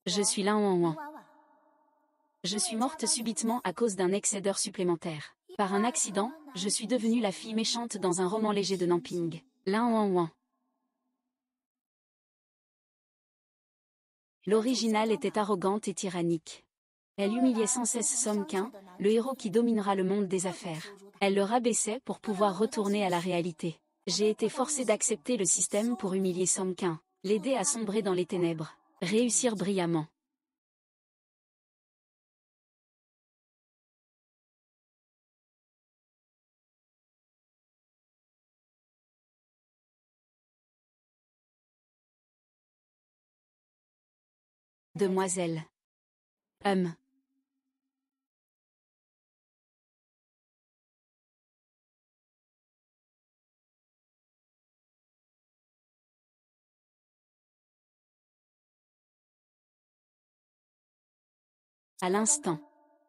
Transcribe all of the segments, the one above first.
Je suis Lin Wanwan. Je suis morte subitement à cause d'un excédeur supplémentaire. Par un accident, je suis devenue la fille méchante dans un roman léger de Namping. Lin Wanwan. L'originale était arrogante et tyrannique. Elle humiliait sans cesse Song Qin, le héros qui dominera le monde des affaires. Elle le rabaissait pour pouvoir retourner à la réalité. J'ai été forcée d'accepter le système pour humilier Song Qin, l'aider à sombrer dans les ténèbres, réussir brillamment. Demoiselle. À l'instant.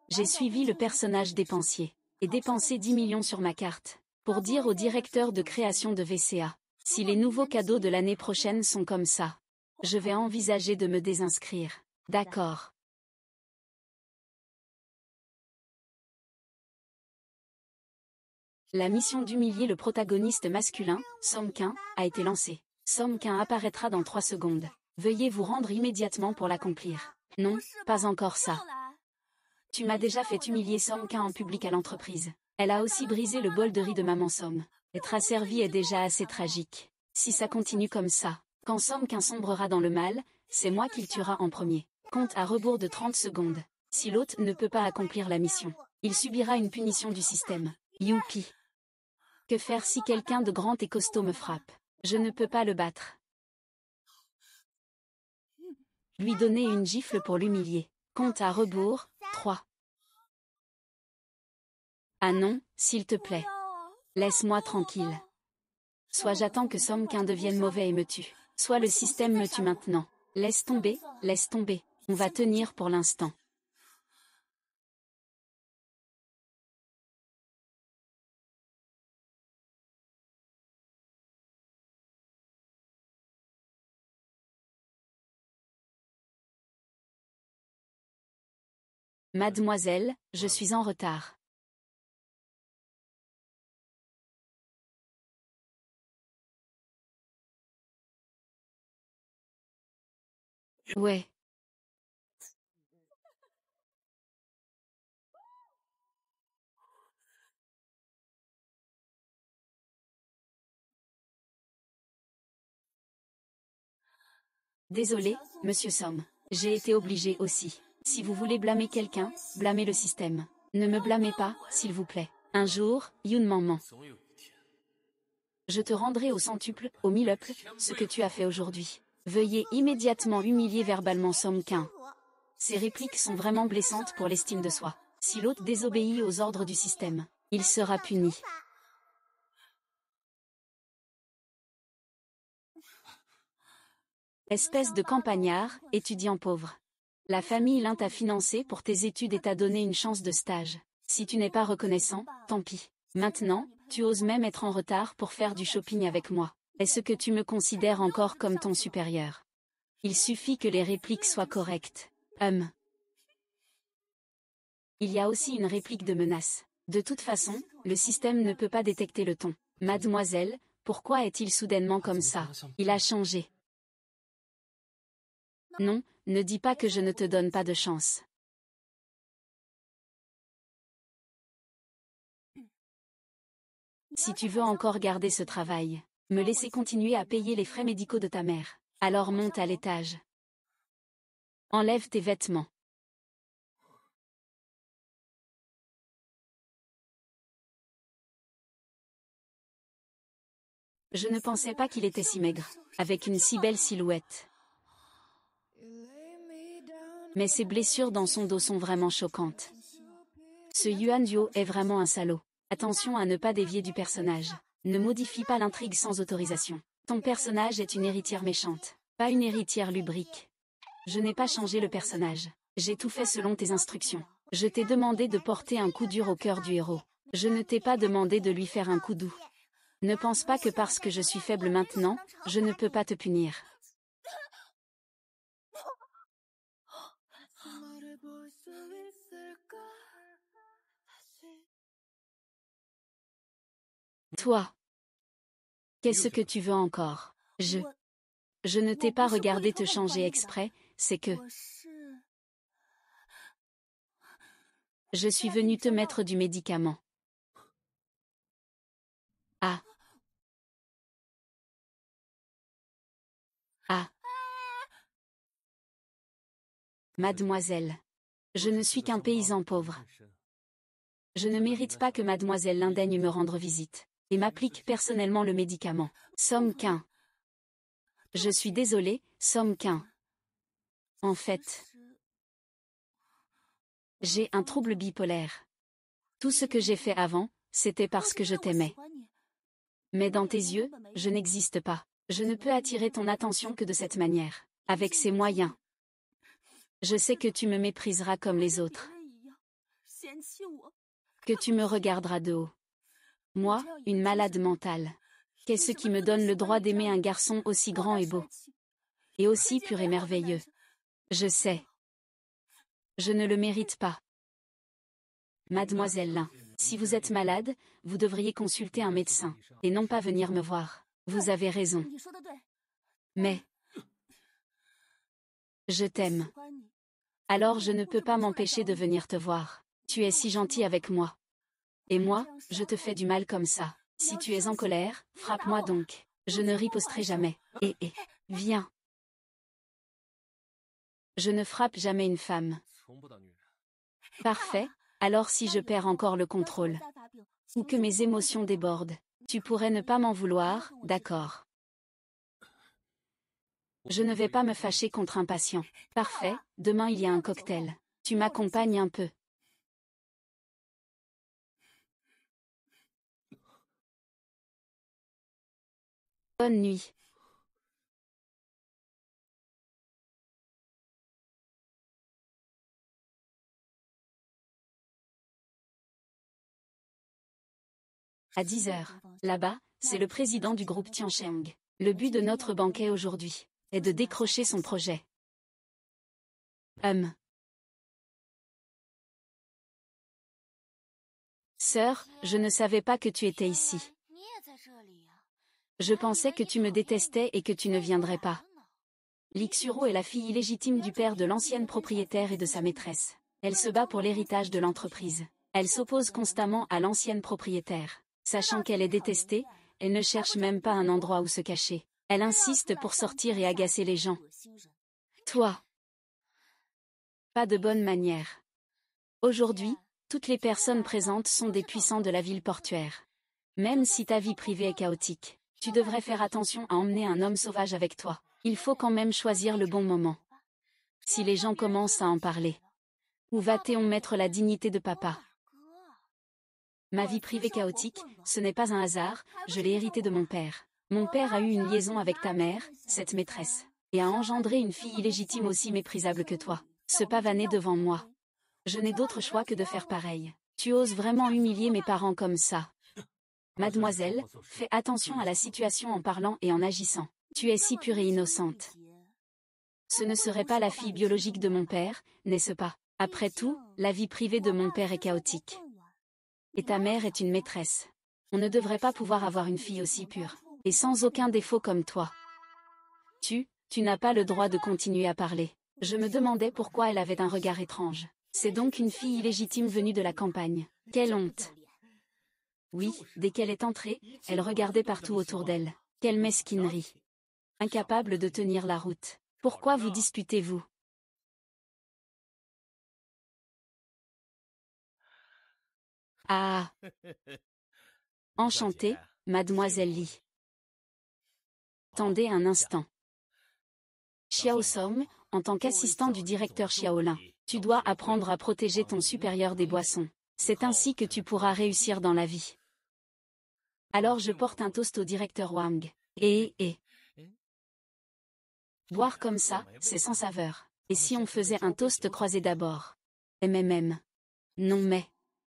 J'ai suivi le personnage dépensier, et dépensé 10 millions sur ma carte, pour dire au directeur de création de VCA, si les nouveaux cadeaux de l'année prochaine sont comme ça, je vais envisager de me désinscrire. D'accord. La mission d'humilier le protagoniste masculin, Song Qin, a été lancée. Song Qin apparaîtra dans 3 secondes. Veuillez vous rendre immédiatement pour l'accomplir. Non, pas encore ça. Tu m'as déjà fait humilier Song Qin en public à l'entreprise. Elle a aussi brisé le bol de riz de maman Som. Être asservie est déjà assez tragique. Si ça continue comme ça, quand Song Qin sombrera dans le mal, c'est moi qu'il tuera en premier. Compte à rebours de 30 secondes. Si l'hôte ne peut pas accomplir la mission, il subira une punition du système. Youpi. Que faire si quelqu'un de grand et costaud me frappe? Je ne peux pas le battre. Lui donner une gifle pour l'humilier. Compte à rebours, 3. Ah non, s'il te plaît. Laisse-moi tranquille. Soit j'attends que Song Qin devienne mauvais et me tue. Soit le système me tue maintenant. Laisse tomber, laisse tomber. On va tenir pour l'instant. Mademoiselle, je suis en retard. Ouais. Désolé, monsieur Som. J'ai été obligé aussi. Si vous voulez blâmer quelqu'un, blâmez le système. Ne me blâmez pas, s'il vous plaît. Un jour, Yun m'en ment. Je te rendrai au centuple, au milluple, ce que tu as fait aujourd'hui. Veuillez immédiatement humilier verbalement Song Qin. Ces répliques sont vraiment blessantes pour l'estime de soi. Si l'hôte désobéit aux ordres du système, il sera puni. Espèce de campagnard, étudiant pauvre. La famille Lin t'a financé pour tes études et t'a donné une chance de stage. Si tu n'es pas reconnaissant, tant pis. Maintenant, tu oses même être en retard pour faire du shopping avec moi. Est-ce que tu me considères encore comme ton supérieur? Il suffit que les répliques soient correctes. Il y a aussi une réplique de menace. De toute façon, le système ne peut pas détecter le ton. Mademoiselle, pourquoi est-il soudainement comme ça? Il a changé. Non, ne dis pas que je ne te donne pas de chance. Si tu veux encore garder ce travail, me laisser continuer à payer les frais médicaux de ta mère, alors monte à l'étage. Enlève tes vêtements. Je ne pensais pas qu'il était si maigre, avec une si belle silhouette. Mais ses blessures dans son dos sont vraiment choquantes. Ce Yuan Duo est vraiment un salaud. Attention à ne pas dévier du personnage. Ne modifie pas l'intrigue sans autorisation. Ton personnage est une héritière méchante, pas une héritière lubrique. Je n'ai pas changé le personnage. J'ai tout fait selon tes instructions. Je t'ai demandé de porter un coup dur au cœur du héros. Je ne t'ai pas demandé de lui faire un coup doux. Ne pense pas que parce que je suis faible maintenant, je ne peux pas te punir. Toi, qu'est-ce que tu veux encore? Je ne t'ai pas regardé te changer exprès, c'est que je suis venue te mettre du médicament. Ah. Ah. Mademoiselle. Je ne suis qu'un paysan pauvre. Je ne mérite pas que mademoiselle Lin daigne me rendre visite, et m'applique personnellement le médicament. Somme qu'un. Je suis désolée, somme qu'un. En fait, j'ai un trouble bipolaire. Tout ce que j'ai fait avant, c'était parce que je t'aimais. Mais dans tes yeux, je n'existe pas. Je ne peux attirer ton attention que de cette manière, avec ces moyens. Je sais que tu me mépriseras comme les autres. Que tu me regarderas de haut. Moi, une malade mentale. Qu'est-ce qui me donne le droit d'aimer un garçon aussi grand et beau? Et aussi pur et merveilleux? Je sais. Je ne le mérite pas. Mademoiselle Lin, si vous êtes malade, vous devriez consulter un médecin, et non pas venir me voir. Vous avez raison. Mais je t'aime. Alors je ne peux pas m'empêcher de venir te voir. Tu es si gentil avec moi. Et moi, je te fais du mal comme ça. Si tu es en colère, frappe-moi donc. Je ne riposterai jamais. Viens. Je ne frappe jamais une femme. Parfait, alors si je perds encore le contrôle, ou que mes émotions débordent, tu pourrais ne pas m'en vouloir, d'accord? Je ne vais pas me fâcher contre un patient. Parfait, demain il y a un cocktail. Tu m'accompagnes un peu. Bonne nuit. À 10 heures, là-bas, c'est le président du groupe Tiancheng. Le but de notre banquet aujourd'hui est de décrocher son projet. Sœur, je ne savais pas que tu étais ici. Je pensais que tu me détestais et que tu ne viendrais pas. Lixuro est la fille illégitime du père de l'ancienne propriétaire et de sa maîtresse. Elle se bat pour l'héritage de l'entreprise. Elle s'oppose constamment à l'ancienne propriétaire. Sachant qu'elle est détestée, elle ne cherche même pas un endroit où se cacher. Elle insiste pour sortir et agacer les gens. Toi. Pas de bonne manière. Aujourd'hui, toutes les personnes présentes sont des puissants de la ville portuaire. Même si ta vie privée est chaotique, tu devrais faire attention à emmener un homme sauvage avec toi. Il faut quand même choisir le bon moment. Si les gens commencent à en parler. Où va-t-on mettre la dignité de papa? Ma vie privée chaotique, ce n'est pas un hasard, je l'ai hérité de mon père. Mon père a eu une liaison avec ta mère, cette maîtresse, et a engendré une fille illégitime aussi méprisable que toi. Se pavaner devant moi. Je n'ai d'autre choix que de faire pareil. Tu oses vraiment humilier mes parents comme ça. Mademoiselle, fais attention à la situation en parlant et en agissant. Tu es si pure et innocente. Ce ne serait pas la fille biologique de mon père, n'est-ce pas? Après tout, la vie privée de mon père est chaotique. Et ta mère est une maîtresse. On ne devrait pas pouvoir avoir une fille aussi pure, et sans aucun défaut comme toi. Tu n'as pas le droit de continuer à parler. Je me demandais pourquoi elle avait un regard étrange. C'est donc une fille illégitime venue de la campagne. Quelle honte! Oui, dès qu'elle est entrée, elle regardait partout autour d'elle. Quelle mesquinerie! Incapable de tenir la route. Pourquoi vous disputez-vous? Ah! Enchantée, mademoiselle Li. Attendez un instant. Xiao Song, en tant qu'assistant du directeur Xiaolin, tu dois apprendre à protéger ton supérieur des boissons. C'est ainsi que tu pourras réussir dans la vie. Alors je porte un toast au directeur Wang. Boire comme ça, c'est sans saveur. Et si on faisait un toast croisé d'abord? Non mais.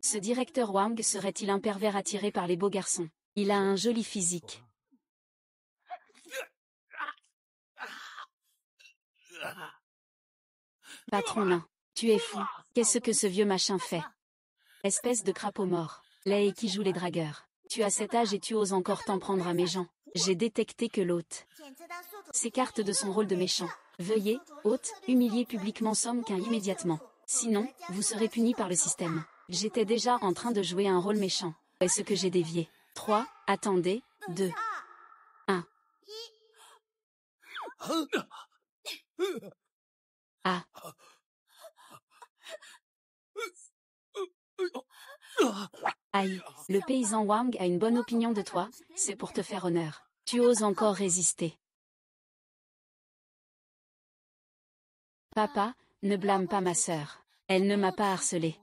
Ce directeur Wang serait-il un pervers attiré par les beaux garçons? Il a un joli physique. Patron Lin, Tu es fou. Qu'est-ce que ce vieux machin fait? Espèce de crapaud mort. Laid et qui joue les dragueurs. Tu as cet âge et tu oses encore t'en prendre à mes gens. J'ai détecté que l'hôte s'écarte de son rôle de méchant. Veuillez, hôte, humilier publiquement Somquin immédiatement. Sinon, vous serez puni par le système. J'étais déjà en train de jouer un rôle méchant. Est-ce que j'ai dévié? 3, attendez, 2, 1. Ah. Aïe, le paysan Wang a une bonne opinion de toi, c'est pour te faire honneur. Tu oses encore résister. Papa, ne blâme pas ma sœur. Elle ne m'a pas harcelé.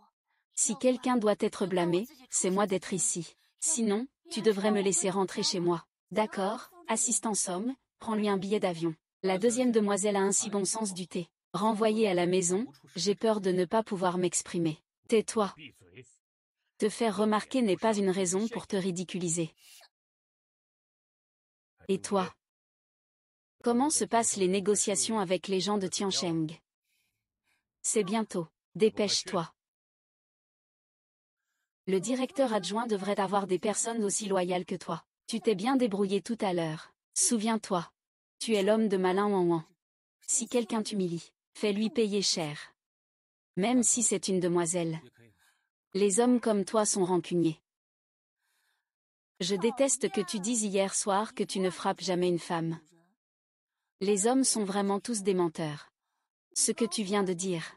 Si quelqu'un doit être blâmé, c'est moi d'être ici. Sinon, tu devrais me laisser rentrer chez moi. D'accord, assistant Somme, prends-lui un billet d'avion. La deuxième demoiselle a un si bon sens du thé. Renvoyée à la maison, j'ai peur de ne pas pouvoir m'exprimer. Tais-toi. Te faire remarquer n'est pas une raison pour te ridiculiser. Et toi? Comment se passent les négociations avec les gens de Tiancheng? C'est bientôt. Dépêche-toi. Le directeur adjoint devrait avoir des personnes aussi loyales que toi. Tu t'es bien débrouillé tout à l'heure. Souviens-toi. Tu es l'homme de malin Wan. Si quelqu'un t'humilie, fais-lui payer cher. Même si c'est une demoiselle. Les hommes comme toi sont rancuniers. Je déteste que tu dises hier soir que tu ne frappes jamais une femme. Les hommes sont vraiment tous des menteurs. Ce que tu viens de dire.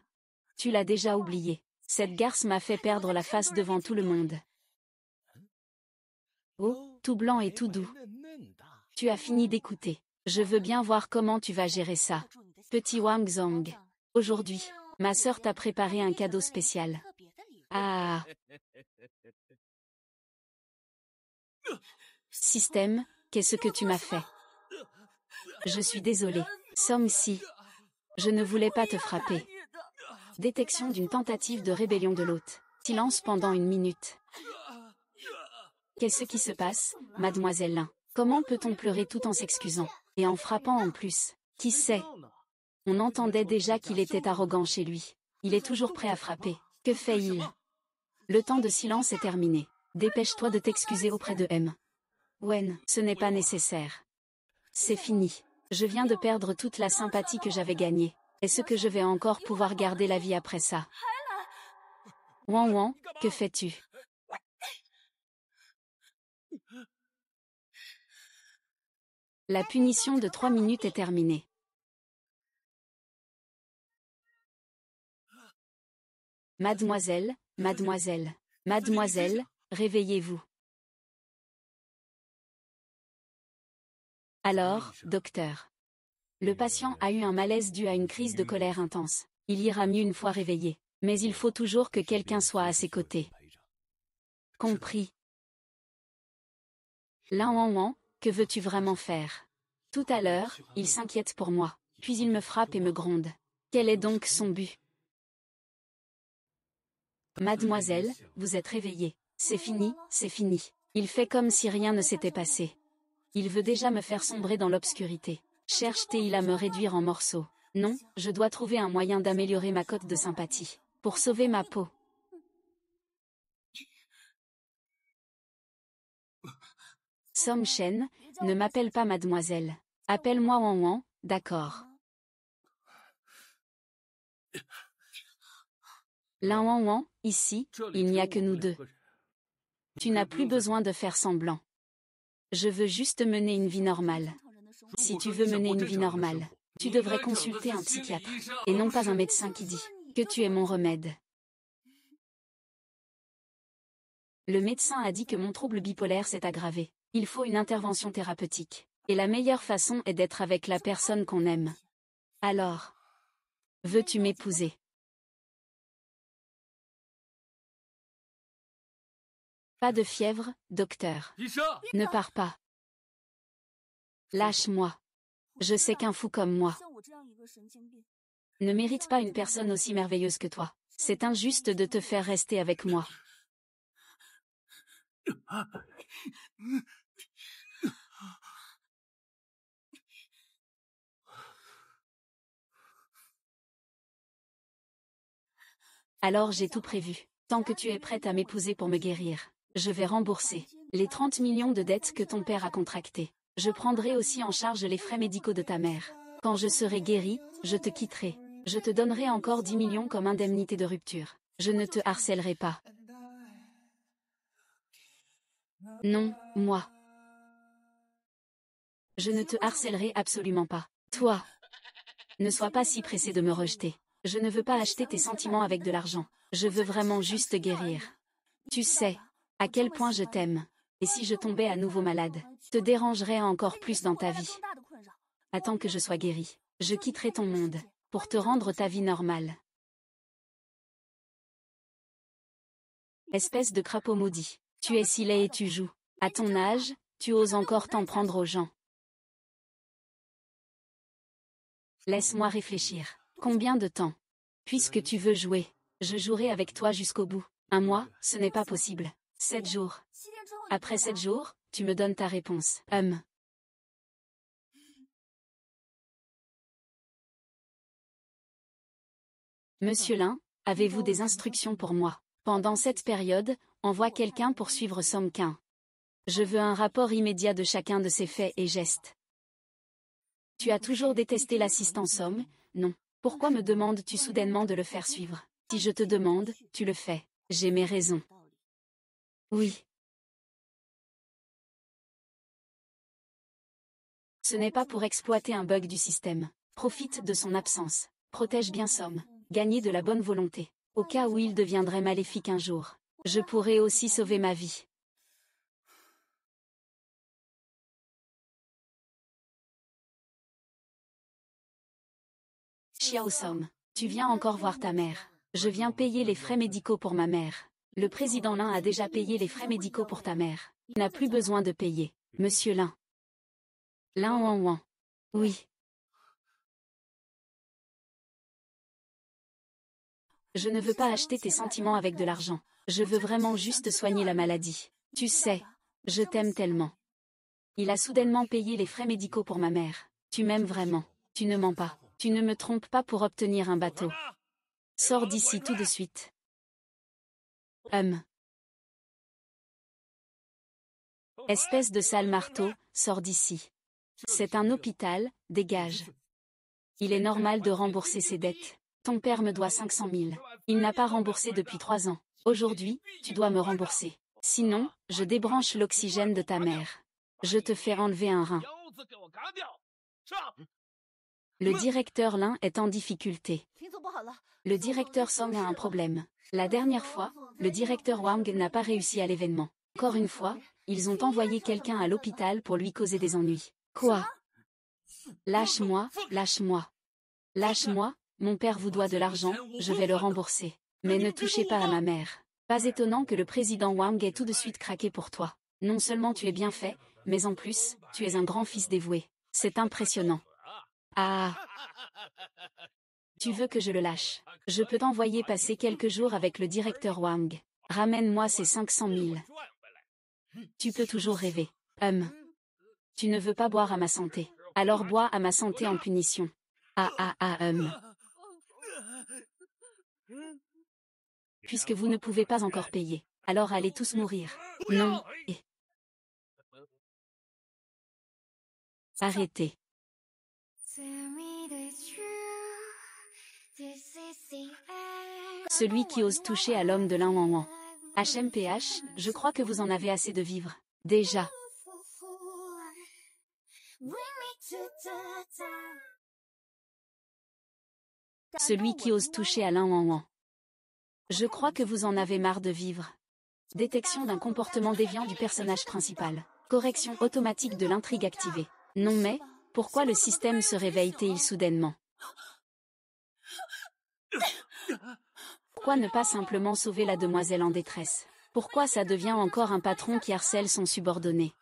Tu l'as déjà oublié. Cette garce m'a fait perdre la face devant tout le monde. Oh, tout blanc et tout doux. Tu as fini d'écouter. Je veux bien voir comment tu vas gérer ça. Petit Wang Zhong. Aujourd'hui, ma sœur t'a préparé un cadeau spécial. Ah. Système, qu'est-ce que tu m'as fait? Je suis désolé. Somme si. Je ne voulais pas te frapper. Détection d'une tentative de rébellion de l'hôte. Silence pendant 1 minute. Qu'est-ce qui se passe, mademoiselle Lin? Comment peut-on pleurer tout en s'excusant? Et en frappant en plus? Qui sait? On entendait déjà qu'il était arrogant chez lui. Il est toujours prêt à frapper. Que fait-il? Le temps de silence est terminé. Dépêche-toi de t'excuser auprès de M. Wen, ce n'est pas nécessaire. C'est fini. Je viens de perdre toute la sympathie que j'avais gagnée. Est-ce que je vais encore pouvoir garder la vie après ça? Wan Wan, que fais-tu? La punition de 3 minutes est terminée. Mademoiselle, mademoiselle, mademoiselle, réveillez-vous. Alors, docteur. Le patient a eu un malaise dû à une crise de colère intense. Il ira mieux une fois réveillé. Mais il faut toujours que quelqu'un soit à ses côtés. Compris. Lan Wan Wan, que veux-tu vraiment faire? Tout à l'heure, il s'inquiète pour moi. Puis il me frappe et me gronde. Quel est donc son but? Mademoiselle, vous êtes réveillée. C'est fini, c'est fini. Il fait comme si rien ne s'était passé. Il veut déjà me faire sombrer dans l'obscurité. Cherche-t-il à me réduire en morceaux? Non, je dois trouver un moyen d'améliorer ma cote de sympathie. Pour sauver ma peau. Somme Shen, ne m'appelle pas mademoiselle. Appelle-moi Wan Wan, d'accord. Lan Wan Wan, ici, il n'y a que nous deux. Tu n'as plus besoin de faire semblant. Je veux juste mener une vie normale. Si tu veux mener une vie normale, tu devrais consulter un psychiatre, et non pas un médecin qui dit que tu es mon remède. Le médecin a dit que mon trouble bipolaire s'est aggravé. Il faut une intervention thérapeutique. Et la meilleure façon est d'être avec la personne qu'on aime. Alors, veux-tu m'épouser? Pas de fièvre, docteur. Ne pars pas. Lâche-moi. Je sais qu'un fou comme moi ne mérite pas une personne aussi merveilleuse que toi. C'est injuste de te faire rester avec moi. Alors j'ai tout prévu. Tant que tu es prête à m'épouser pour me guérir, je vais rembourser les 30 millions de dettes que ton père a contractées. Je prendrai aussi en charge les frais médicaux de ta mère. Quand je serai guérie, je te quitterai. Je te donnerai encore 10 millions comme indemnité de rupture. Je ne te harcèlerai pas. Non, moi. Je ne te harcèlerai absolument pas. Toi. Ne sois pas si pressé de me rejeter. Je ne veux pas acheter tes sentiments avec de l'argent. Je veux vraiment juste guérir. Tu sais à quel point je t'aime. Et si je tombais à nouveau malade, te dérangerais encore plus dans ta vie. Attends que je sois guérie. Je quitterai ton monde pour te rendre ta vie normale. Espèce de crapaud maudit. Tu es si laid et tu joues. À ton âge, tu oses encore t'en prendre aux gens. Laisse-moi réfléchir. Combien de temps? Puisque tu veux jouer, je jouerai avec toi jusqu'au bout. Un mois, ce n'est pas possible. 7 jours. Après 7 jours, tu me donnes ta réponse. Monsieur Lin, avez-vous des instructions pour moi? Pendant cette période, envoie quelqu'un pour suivre Somquin. Je veux un rapport immédiat de chacun de ses faits et gestes. Tu as toujours détesté l'assistant Somme, non? Pourquoi me demandes-tu soudainement de le faire suivre? Si je te demande, tu le fais. J'ai mes raisons. Oui. Ce n'est pas pour exploiter un bug du système. Profite de son absence. Protège bien Somme. Gagner de la bonne volonté. Au cas où il deviendrait maléfique un jour. Je pourrais aussi sauver ma vie. Xiao Somme, tu viens encore voir ta mère. Je viens payer les frais médicaux pour ma mère. Le président Lin a déjà payé les frais médicaux pour ta mère. Il n'a plus besoin de payer. Monsieur Lin. Lin Ouan Ouan. Oui. Je ne veux pas acheter tes sentiments avec de l'argent. Je veux vraiment juste soigner la maladie. Tu sais, je t'aime tellement. Il a soudainement payé les frais médicaux pour ma mère. Tu m'aimes vraiment. Tu ne mens pas. Tu ne me trompes pas pour obtenir un bateau. Sors d'ici tout de suite. Espèce de sale marteau, sors d'ici. C'est un hôpital, dégage. Il est normal de rembourser ses dettes. Ton père me doit 500 000. Il n'a pas remboursé depuis 3 ans. Aujourd'hui, tu dois me rembourser. Sinon, je débranche l'oxygène de ta mère. Je te fais enlever un rein. Le directeur Lin est en difficulté. Le directeur Song a un problème. La dernière fois, le directeur Wang n'a pas réussi à l'événement. Encore une fois, ils ont envoyé quelqu'un à l'hôpital pour lui causer des ennuis. Quoi? Lâche-moi, lâche-moi. Lâche-moi, mon père vous doit de l'argent, je vais le rembourser. Mais ne touchez pas à ma mère. Pas étonnant que le président Wang ait tout de suite craqué pour toi. Non seulement tu es bien fait, mais en plus, tu es un grand fils dévoué. C'est impressionnant. Ah! Tu veux que je le lâche? Je peux t'envoyer passer quelques jours avec le directeur Wang. Ramène-moi ces 500 000. Tu peux toujours rêver. Tu ne veux pas boire à ma santé. Alors bois à ma santé en punition. Puisque vous ne pouvez pas encore payer, alors allez tous mourir. Non, arrêtez. Celui qui ose toucher à l'homme de Lin Ouan Ouan. HMPH, je crois que vous en avez assez de vivre. Déjà. Celui qui ose toucher à Lin Ouan Ouan. Je crois que vous en avez marre de vivre. Détection d'un comportement déviant du personnage principal. Correction automatique de l'intrigue activée. Non mais, pourquoi le système se réveille-t-il soudainement? Pourquoi ne pas simplement sauver la demoiselle en détresse? Pourquoi ça devient encore un patron qui harcèle son subordonné?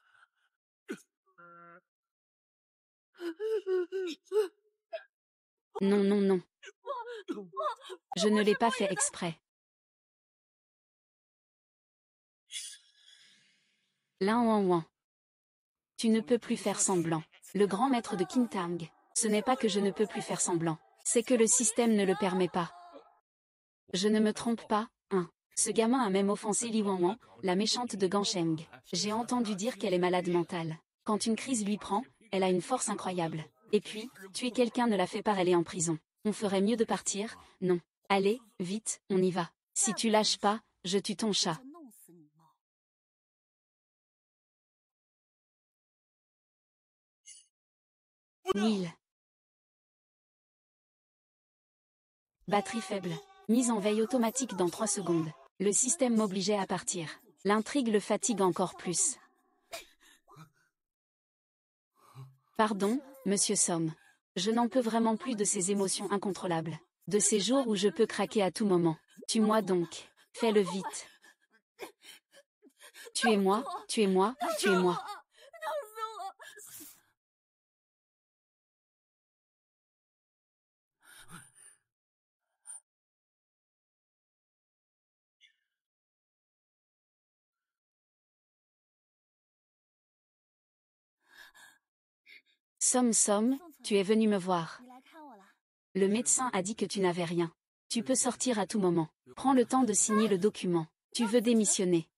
Non, non, non. Je ne l'ai pas fait exprès. Lin Ouan Ouan. Tu ne peux plus faire semblant. Le grand maître de Qintang. Ce n'est pas que je ne peux plus faire semblant. C'est que le système ne le permet pas. Je ne me trompe pas, hein. Ce gamin a même offensé Li Wanwan, la méchante de Gansheng. J'ai entendu dire qu'elle est malade mentale. Quand une crise lui prend, elle a une force incroyable. Et puis, tuer quelqu'un ne la fait pas aller en prison. On ferait mieux de partir, non. Allez, vite, on y va. Si tu lâches pas, je tue ton chat. Will. Batterie faible. Mise en veille automatique dans 3 secondes. Le système m'obligeait à partir. L'intrigue le fatigue encore plus. Pardon, monsieur Somme. Je n'en peux vraiment plus de ces émotions incontrôlables. De ces jours où je peux craquer à tout moment. Tue-moi donc. Fais-le vite. Tuez-moi, tuez-moi, tuez-moi. Somme, tu es venu me voir. Le médecin a dit que tu n'avais rien. Tu peux sortir à tout moment. Prends le temps de signer le document. Tu veux démissionner.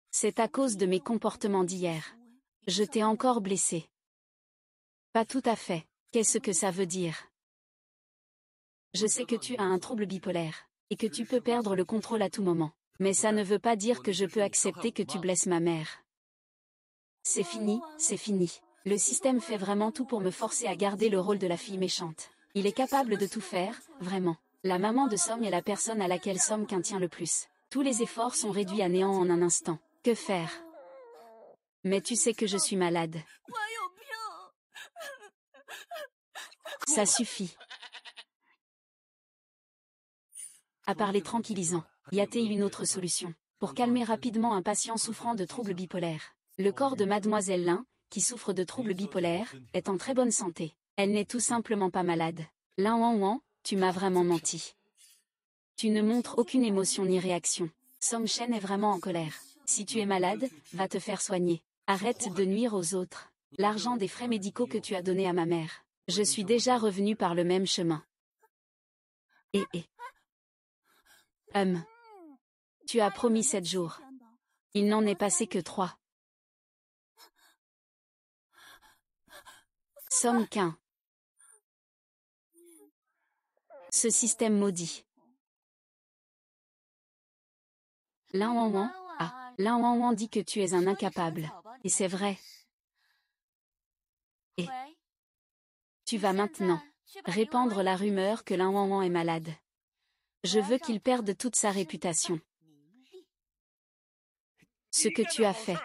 C'est à cause de mes comportements d'hier. Je t'ai encore blessé. Pas tout à fait. Qu'est-ce que ça veut dire? Je sais que tu as un trouble bipolaire, et que tu peux perdre le contrôle à tout moment. Mais ça ne veut pas dire que je peux accepter que tu blesses ma mère. C'est fini, c'est fini. Le système fait vraiment tout pour me forcer à garder le rôle de la fille méchante. Il est capable de tout faire, vraiment. La maman de Somme est la personne à laquelle Somme tient le plus. Tous les efforts sont réduits à néant en un instant. Que faire? Mais tu sais que je suis malade. Ça suffit. À part les tranquillisants, y a-t-il une autre solution pour calmer rapidement un patient souffrant de troubles bipolaires? Le corps de mademoiselle Lin, qui souffre de troubles bipolaires, est en très bonne santé. Elle n'est tout simplement pas malade. Lin Wanwan, tu m'as vraiment menti. Tu ne montres aucune émotion ni réaction. Song Shen est vraiment en colère. Si tu es malade, va te faire soigner. Arrête de nuire aux autres. L'argent des frais médicaux que tu as donné à ma mère. Je suis déjà revenu par le même chemin. Et. Tu as promis 7 jours. Il n'en est passé que 3. Somme qu'un. Ce système maudit. Lin Wanwan, Lin Wanwan dit que tu es un incapable. Et c'est vrai. Et tu vas maintenant répandre la rumeur que Lin Wanwan est malade. Je veux qu'il perde toute sa réputation. Ce que tu as fait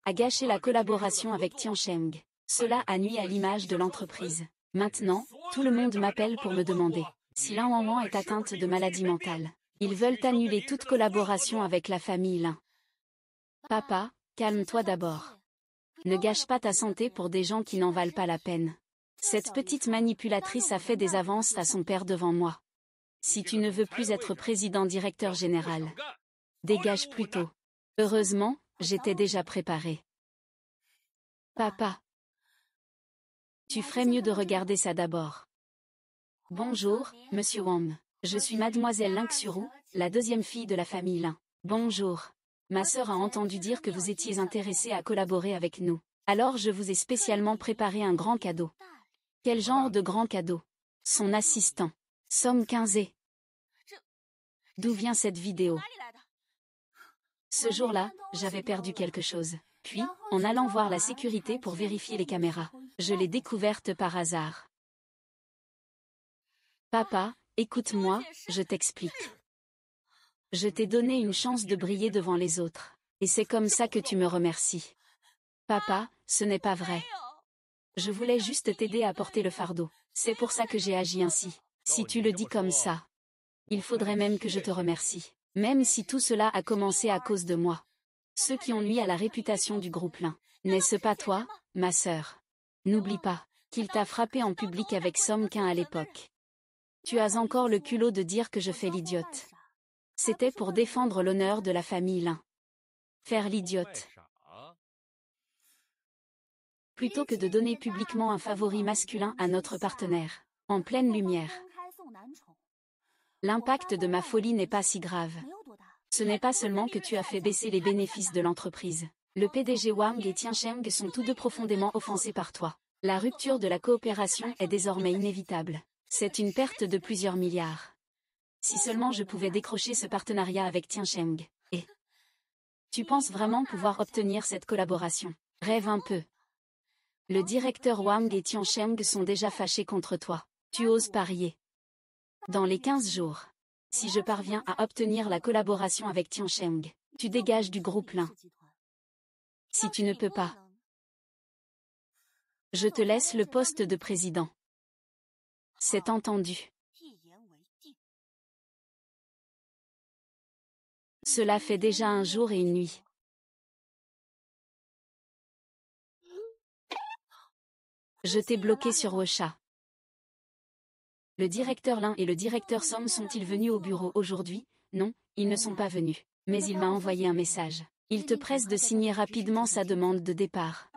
a gâché la collaboration avec Tiancheng. Cela a nui à l'image de l'entreprise. Maintenant, tout le monde m'appelle pour me demander si Lin Wanwan est atteinte de maladie mentale. Ils veulent annuler toute collaboration avec la famille Lin. Papa, calme-toi d'abord. Ne gâche pas ta santé pour des gens qui n'en valent pas la peine. Cette petite manipulatrice a fait des avances à son père devant moi. Si tu ne veux plus être président-directeur général, dégage plutôt. Heureusement, j'étais déjà préparé. Papa, tu ferais mieux de regarder ça d'abord. Bonjour, monsieur Wang. Je suis mademoiselle Lin Xuru, la deuxième fille de la famille Lin. Bonjour. Ma sœur a entendu dire que vous étiez intéressé à collaborer avec nous. Alors je vous ai spécialement préparé un grand cadeau. Quel genre de grand cadeau? Son assistant. Somme 15. D'où vient cette vidéo? Ce jour-là, j'avais perdu quelque chose. Puis, en allant voir la sécurité pour vérifier les caméras, je l'ai découverte par hasard. Papa, écoute-moi, je t'explique. Je t'ai donné une chance de briller devant les autres. Et c'est comme ça que tu me remercies. Papa, ce n'est pas vrai. Je voulais juste t'aider à porter le fardeau. C'est pour ça que j'ai agi ainsi. Si tu le dis comme ça, il faudrait même que je te remercie. Même si tout cela a commencé à cause de moi. Ceux qui ont nui à la réputation du groupe Lin. N'est-ce pas toi, ma sœur? N'oublie pas qu'il t'a frappé en public avec Somme Quin à l'époque. Tu as encore le culot de dire que je fais l'idiote. C'était pour défendre l'honneur de la famille Lin. Faire l'idiote. Plutôt que de donner publiquement un favori masculin à notre partenaire. En pleine lumière. L'impact de ma folie n'est pas si grave. Ce n'est pas seulement que tu as fait baisser les bénéfices de l'entreprise. Le PDG Wang et Tiancheng sont tous deux profondément offensés par toi. La rupture de la coopération est désormais inévitable. C'est une perte de plusieurs milliards. Si seulement je pouvais décrocher ce partenariat avec Tiancheng. Et tu penses vraiment pouvoir obtenir cette collaboration? Rêve un peu. Le directeur Wang et Tiancheng sont déjà fâchés contre toi. Tu oses parier. Dans les 15 jours. Si je parviens à obtenir la collaboration avec Tiancheng, tu dégages du groupe Lin. Si tu ne peux pas, je te laisse le poste de président. C'est entendu. Cela fait déjà un jour et une nuit. Je t'ai bloqué sur Wosha. Le directeur Lin et le directeur Song sont-ils venus au bureau aujourd'hui? Non, ils ne sont pas venus. Mais il m'a envoyé un message. Il te presse de signer rapidement sa demande de départ.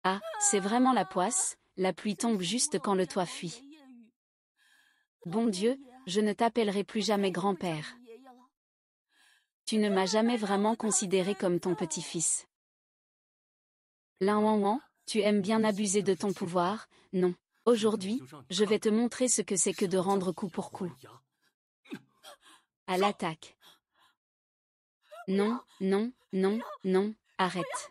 Ah, c'est vraiment la poisse, la pluie tombe juste quand le toit fuit. Bon Dieu, je ne t'appellerai plus jamais grand-père. Tu ne m'as jamais vraiment considéré comme ton petit-fils. Lin Wang, tu aimes bien abuser de ton pouvoir, non. Aujourd'hui, je vais te montrer ce que c'est que de rendre coup pour coup. À l'attaque. Non, non, non, non, arrête.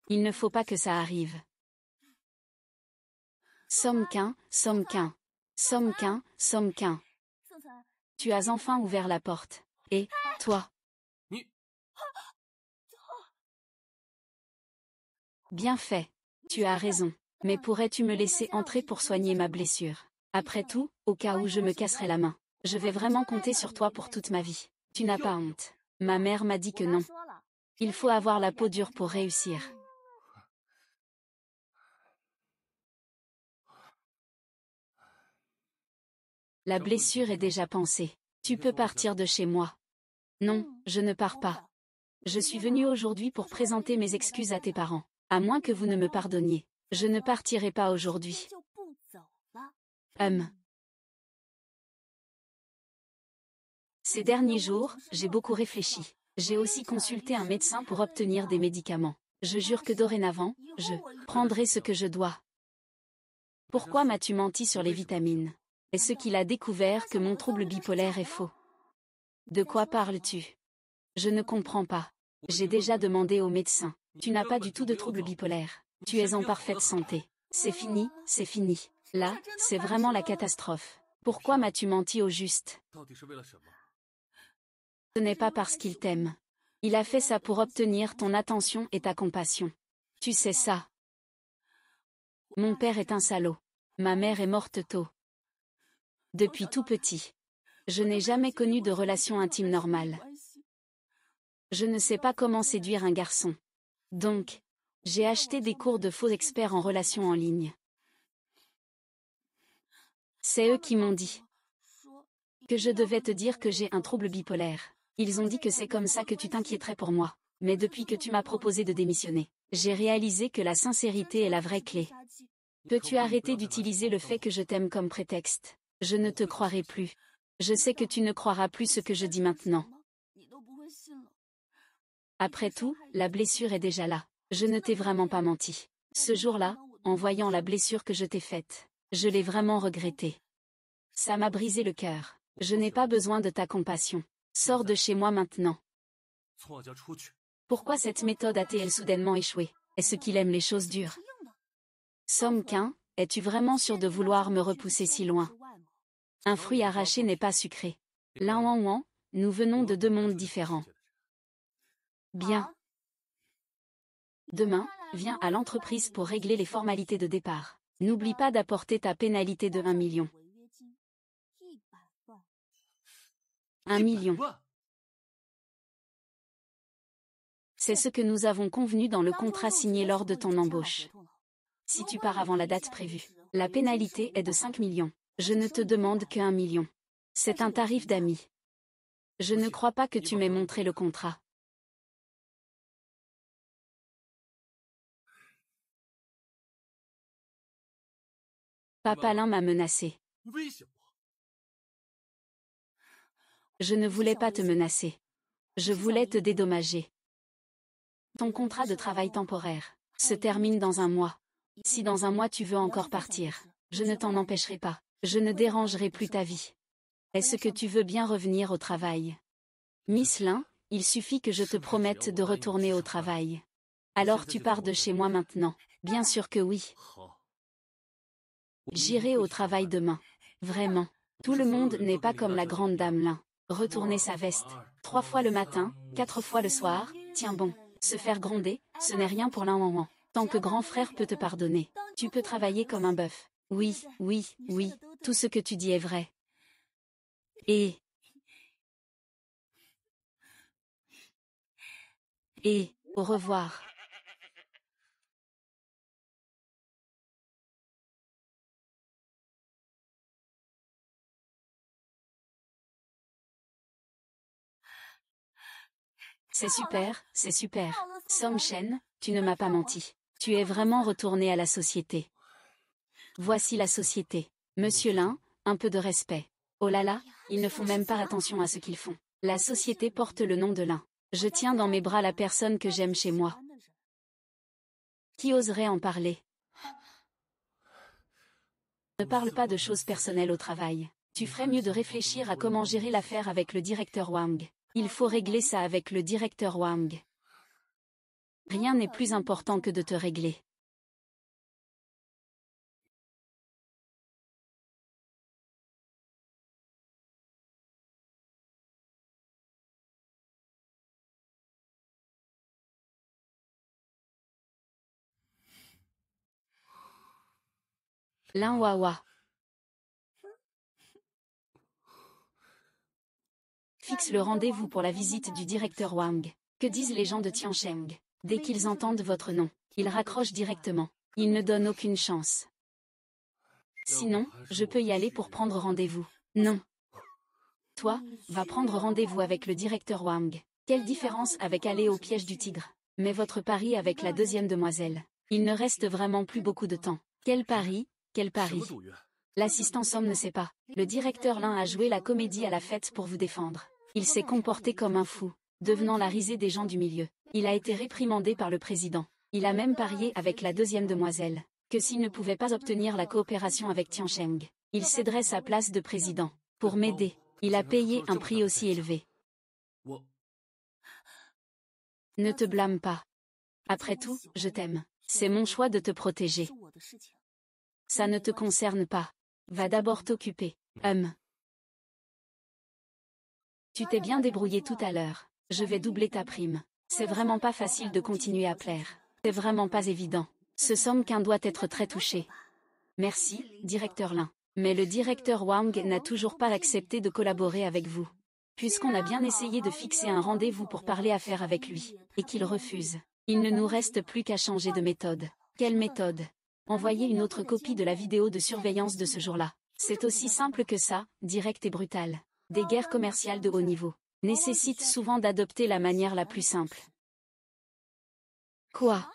Il ne faut pas que ça arrive. Somquin, Somquin. Somquin, Somquin. Tu as enfin ouvert la porte. Et, toi? Bien fait. Tu as raison. Mais pourrais-tu me laisser entrer pour soigner ma blessure? Après tout, au cas où je me casserais la main, je vais vraiment compter sur toi pour toute ma vie. Tu n'as pas honte. Ma mère m'a dit que non. Il faut avoir la peau dure pour réussir. La blessure est déjà pansée. Tu peux partir de chez moi. Non, je ne pars pas. Je suis venue aujourd'hui pour présenter mes excuses à tes parents. À moins que vous ne me pardonniez. Je ne partirai pas aujourd'hui. Ces derniers jours, j'ai beaucoup réfléchi. J'ai aussi consulté un médecin pour obtenir des médicaments. Je jure que dorénavant, je prendrai ce que je dois. Pourquoi m'as-tu menti sur les vitamines? Est-ce qu'il a découvert que mon trouble bipolaire est faux? De quoi parles-tu? Je ne comprends pas. J'ai déjà demandé au médecin. Tu n'as pas du tout de trouble bipolaire. Tu es en parfaite santé. C'est fini, c'est fini. Là, c'est vraiment la catastrophe. Pourquoi m'as-tu menti au juste? Ce n'est pas parce qu'il t'aime. Il a fait ça pour obtenir ton attention et ta compassion. Tu sais ça. Mon père est un salaud. Ma mère est morte tôt. Depuis tout petit. Je n'ai jamais connu de relation intime normale. Je ne sais pas comment séduire un garçon. Donc, j'ai acheté des cours de faux experts en relations en ligne. C'est eux qui m'ont dit que je devais te dire que j'ai un trouble bipolaire. Ils ont dit que c'est comme ça que tu t'inquiéterais pour moi. Mais depuis que tu m'as proposé de démissionner, j'ai réalisé que la sincérité est la vraie clé. Peux-tu arrêter d'utiliser le fait que je t'aime comme prétexte? Je ne te croirai plus. Je sais que tu ne croiras plus ce que je dis maintenant. Après tout, la blessure est déjà là. Je ne t'ai vraiment pas menti. Ce jour-là, en voyant la blessure que je t'ai faite, je l'ai vraiment regrettée. Ça m'a brisé le cœur. Je n'ai pas besoin de ta compassion. Sors de chez moi maintenant. Pourquoi cette méthode a-t-elle soudainement échoué? Est-ce qu'il aime les choses dures? Somquin, es-tu vraiment sûr de vouloir me repousser si loin? Un fruit arraché n'est pas sucré. Lin Wang, nous venons de deux mondes différents. Bien. Demain, viens à l'entreprise pour régler les formalités de départ. N'oublie pas d'apporter ta pénalité de 1 million. 1 million. C'est ce que nous avons convenu dans le contrat signé lors de ton embauche. Si tu pars avant la date prévue, la pénalité est de 5 millions. Je ne te demande que 1 million. C'est un tarif d'amis. Je ne crois pas que tu m'aies montré le contrat. Papa Lin m'a menacé. Je ne voulais pas te menacer. Je voulais te dédommager. Ton contrat de travail temporaire se termine dans un mois. Si dans un mois tu veux encore partir, je ne t'en empêcherai pas. Je ne dérangerai plus ta vie. Est-ce que tu veux bien revenir au travail? Miss Lin, il suffit que je te promette de retourner au travail. Alors tu pars de chez moi maintenant. Bien sûr que oui. J'irai au travail demain. Vraiment. Tout le monde n'est pas comme la grande dame Lin. Retourner sa veste 3 fois le matin, 4 fois le soir, tiens bon. Se faire gronder, ce n'est rien pour l'un. Tant que grand frère peut te pardonner, tu peux travailler comme un bœuf. Oui, oui, oui, tout ce que tu dis est vrai. Et, au revoir. C'est super, c'est super. Song Shen, tu ne m'as pas menti. Tu es vraiment retourné à la société. Voici la société. Monsieur Lin, un peu de respect. Oh là là, ils ne font même pas attention à ce qu'ils font. La société porte le nom de Lin. Je tiens dans mes bras la personne que j'aime chez moi. Qui oserait en parler? Ne parle pas de choses personnelles au travail. Tu ferais mieux de réfléchir à comment gérer l'affaire avec le directeur Wang. Il faut régler ça avec le directeur Wang. Rien n'est plus important que de te régler. Lin Wawa. Fixe le rendez-vous pour la visite du directeur Wang. Que disent les gens de Tiancheng? Dès qu'ils entendent votre nom, ils raccrochent directement. Ils ne donnent aucune chance. Sinon, je peux y aller pour prendre rendez-vous. Non. Toi, va prendre rendez-vous avec le directeur Wang. Quelle différence avec aller au piège du tigre? Mais votre pari avec la deuxième demoiselle. Il ne reste vraiment plus beaucoup de temps. Quel pari? Quel pari? L'assistant Somme ne sait pas. Le directeur Lin a joué la comédie à la fête pour vous défendre. Il s'est comporté comme un fou, devenant la risée des gens du milieu. Il a été réprimandé par le président. Il a même parié avec la deuxième demoiselle que s'il ne pouvait pas obtenir la coopération avec Tiancheng, il céderait sa place de président. Pour m'aider, il a payé un prix aussi élevé. Ne te blâme pas. Après tout, je t'aime. C'est mon choix de te protéger. Ça ne te concerne pas. Va d'abord t'occuper. Tu t'es bien débrouillé tout à l'heure. Je vais doubler ta prime. C'est vraiment pas facile de continuer à plaire. C'est vraiment pas évident. Ce Song Qin doit être très touché. Merci, directeur Lin. Mais le directeur Wang n'a toujours pas accepté de collaborer avec vous. Puisqu'on a bien essayé de fixer un rendez-vous pour parler affaires avec lui, et qu'il refuse, il ne nous reste plus qu'à changer de méthode. Quelle méthode? Envoyer une autre copie de la vidéo de surveillance de ce jour-là. C'est aussi simple que ça, direct et brutal. Des guerres commerciales de haut niveau nécessitent souvent d'adopter la manière la plus simple. Quoi?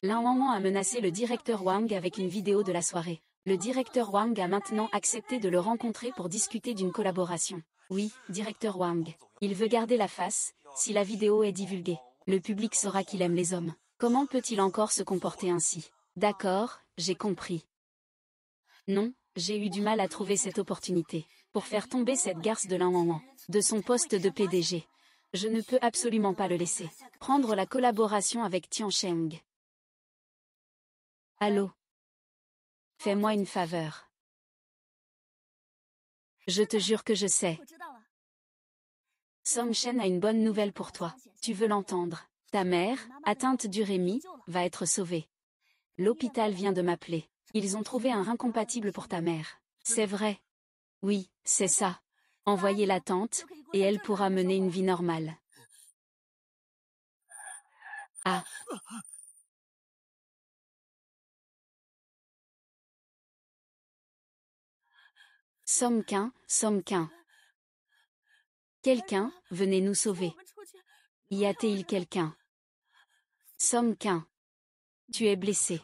Lin Wangwan a menacé le directeur Wang avec une vidéo de la soirée. Le directeur Wang a maintenant accepté de le rencontrer pour discuter d'une collaboration. Oui, directeur Wang. Il veut garder la face. Si la vidéo est divulguée, le public saura qu'il aime les hommes. Comment peut-il encore se comporter ainsi? D'accord, j'ai compris. Non, j'ai eu du mal à trouver cette opportunité pour faire tomber cette garce de Lin Wangwan de son poste de PDG. Je ne peux absolument pas le laisser prendre la collaboration avec Tiancheng. Allô? Fais-moi une faveur. Je te jure que je sais. Song Shen a une bonne nouvelle pour toi. Tu veux l'entendre? Ta mère, atteinte d'urémie, va être sauvée. L'hôpital vient de m'appeler. Ils ont trouvé un rein compatible pour ta mère. C'est vrai? Oui, c'est ça. Envoyez la tante, et elle pourra mener une vie normale. Ah. Song Qin. Quelqu'un, venez nous sauver. Y a-t-il quelqu'un? Song Qin. Tu es blessé.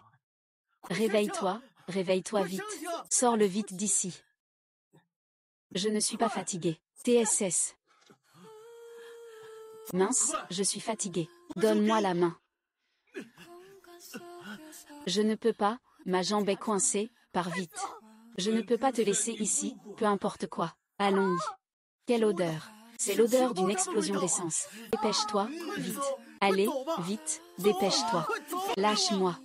Réveille-toi, réveille-toi vite. Sors-le vite d'ici. Je ne suis pas fatigué. TSS. Mince, je suis fatigué. Donne-moi la main. Je ne peux pas, ma jambe est coincée, pars vite. Je ne peux pas te laisser ici, peu importe quoi. Allons-y. Quelle odeur. C'est l'odeur d'une explosion d'essence. Dépêche-toi, vite. Allez, vite, dépêche-toi. Lâche-moi.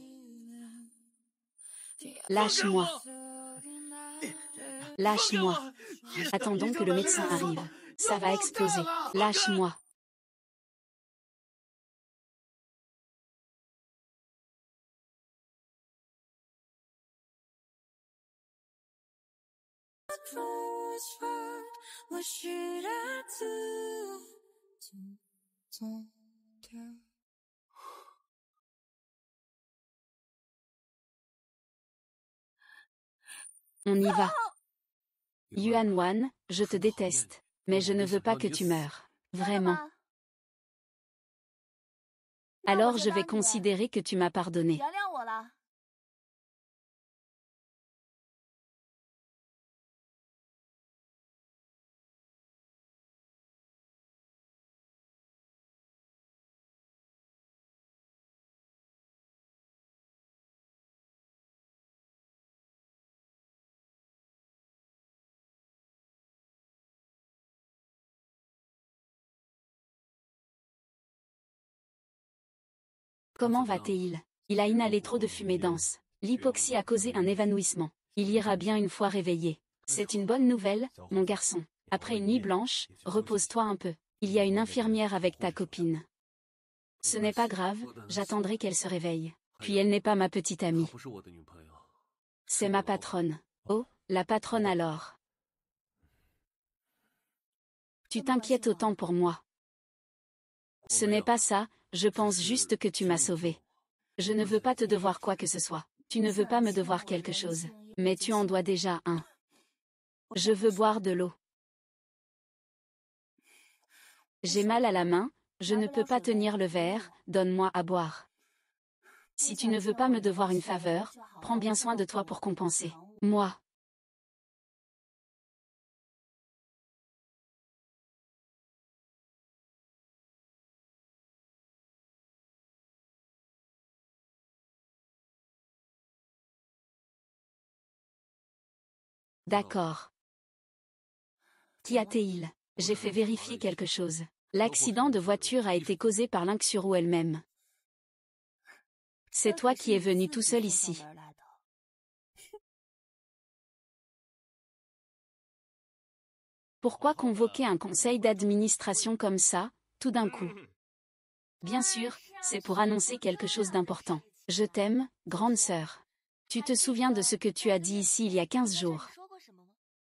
Lâche-moi. Lâche-moi. Attendons que le médecin arrive. Ça va exploser. Lâche-moi. On y va. Yuan Wan, je te déteste. Mais je ne veux pas que tu meures. Vraiment. Alors je vais considérer que tu m'as pardonné. Comment va-t-il? Il a inhalé trop de fumée dense. L'hypoxie a causé un évanouissement. Il ira bien une fois réveillé. C'est une bonne nouvelle, mon garçon. Après une nuit blanche, repose-toi un peu. Il y a une infirmière avec ta copine. Ce n'est pas grave, j'attendrai qu'elle se réveille. Puis elle n'est pas ma petite amie. C'est ma patronne. Oh, la patronne alors. Tu t'inquiètes autant pour moi. Ce n'est pas ça, je pense juste que tu m'as sauvé. Je ne veux pas te devoir quoi que ce soit. Tu ne veux pas me devoir quelque chose. Mais tu en dois déjà un. Je veux boire de l'eau. J'ai mal à la main, je ne peux pas tenir le verre, donne-moi à boire. Si tu ne veux pas me devoir une faveur, prends bien soin de toi pour compenser. Moi. D'accord. Qu'y a-t-il? J'ai fait vérifier quelque chose. L'accident de voiture a été causé par Linksurou elle-même. C'est toi qui es venu tout seul ici. Pourquoi convoquer un conseil d'administration comme ça, tout d'un coup? Bien sûr, c'est pour annoncer quelque chose d'important. Je t'aime, grande sœur. Tu te souviens de ce que tu as dit ici il y a 15 jours?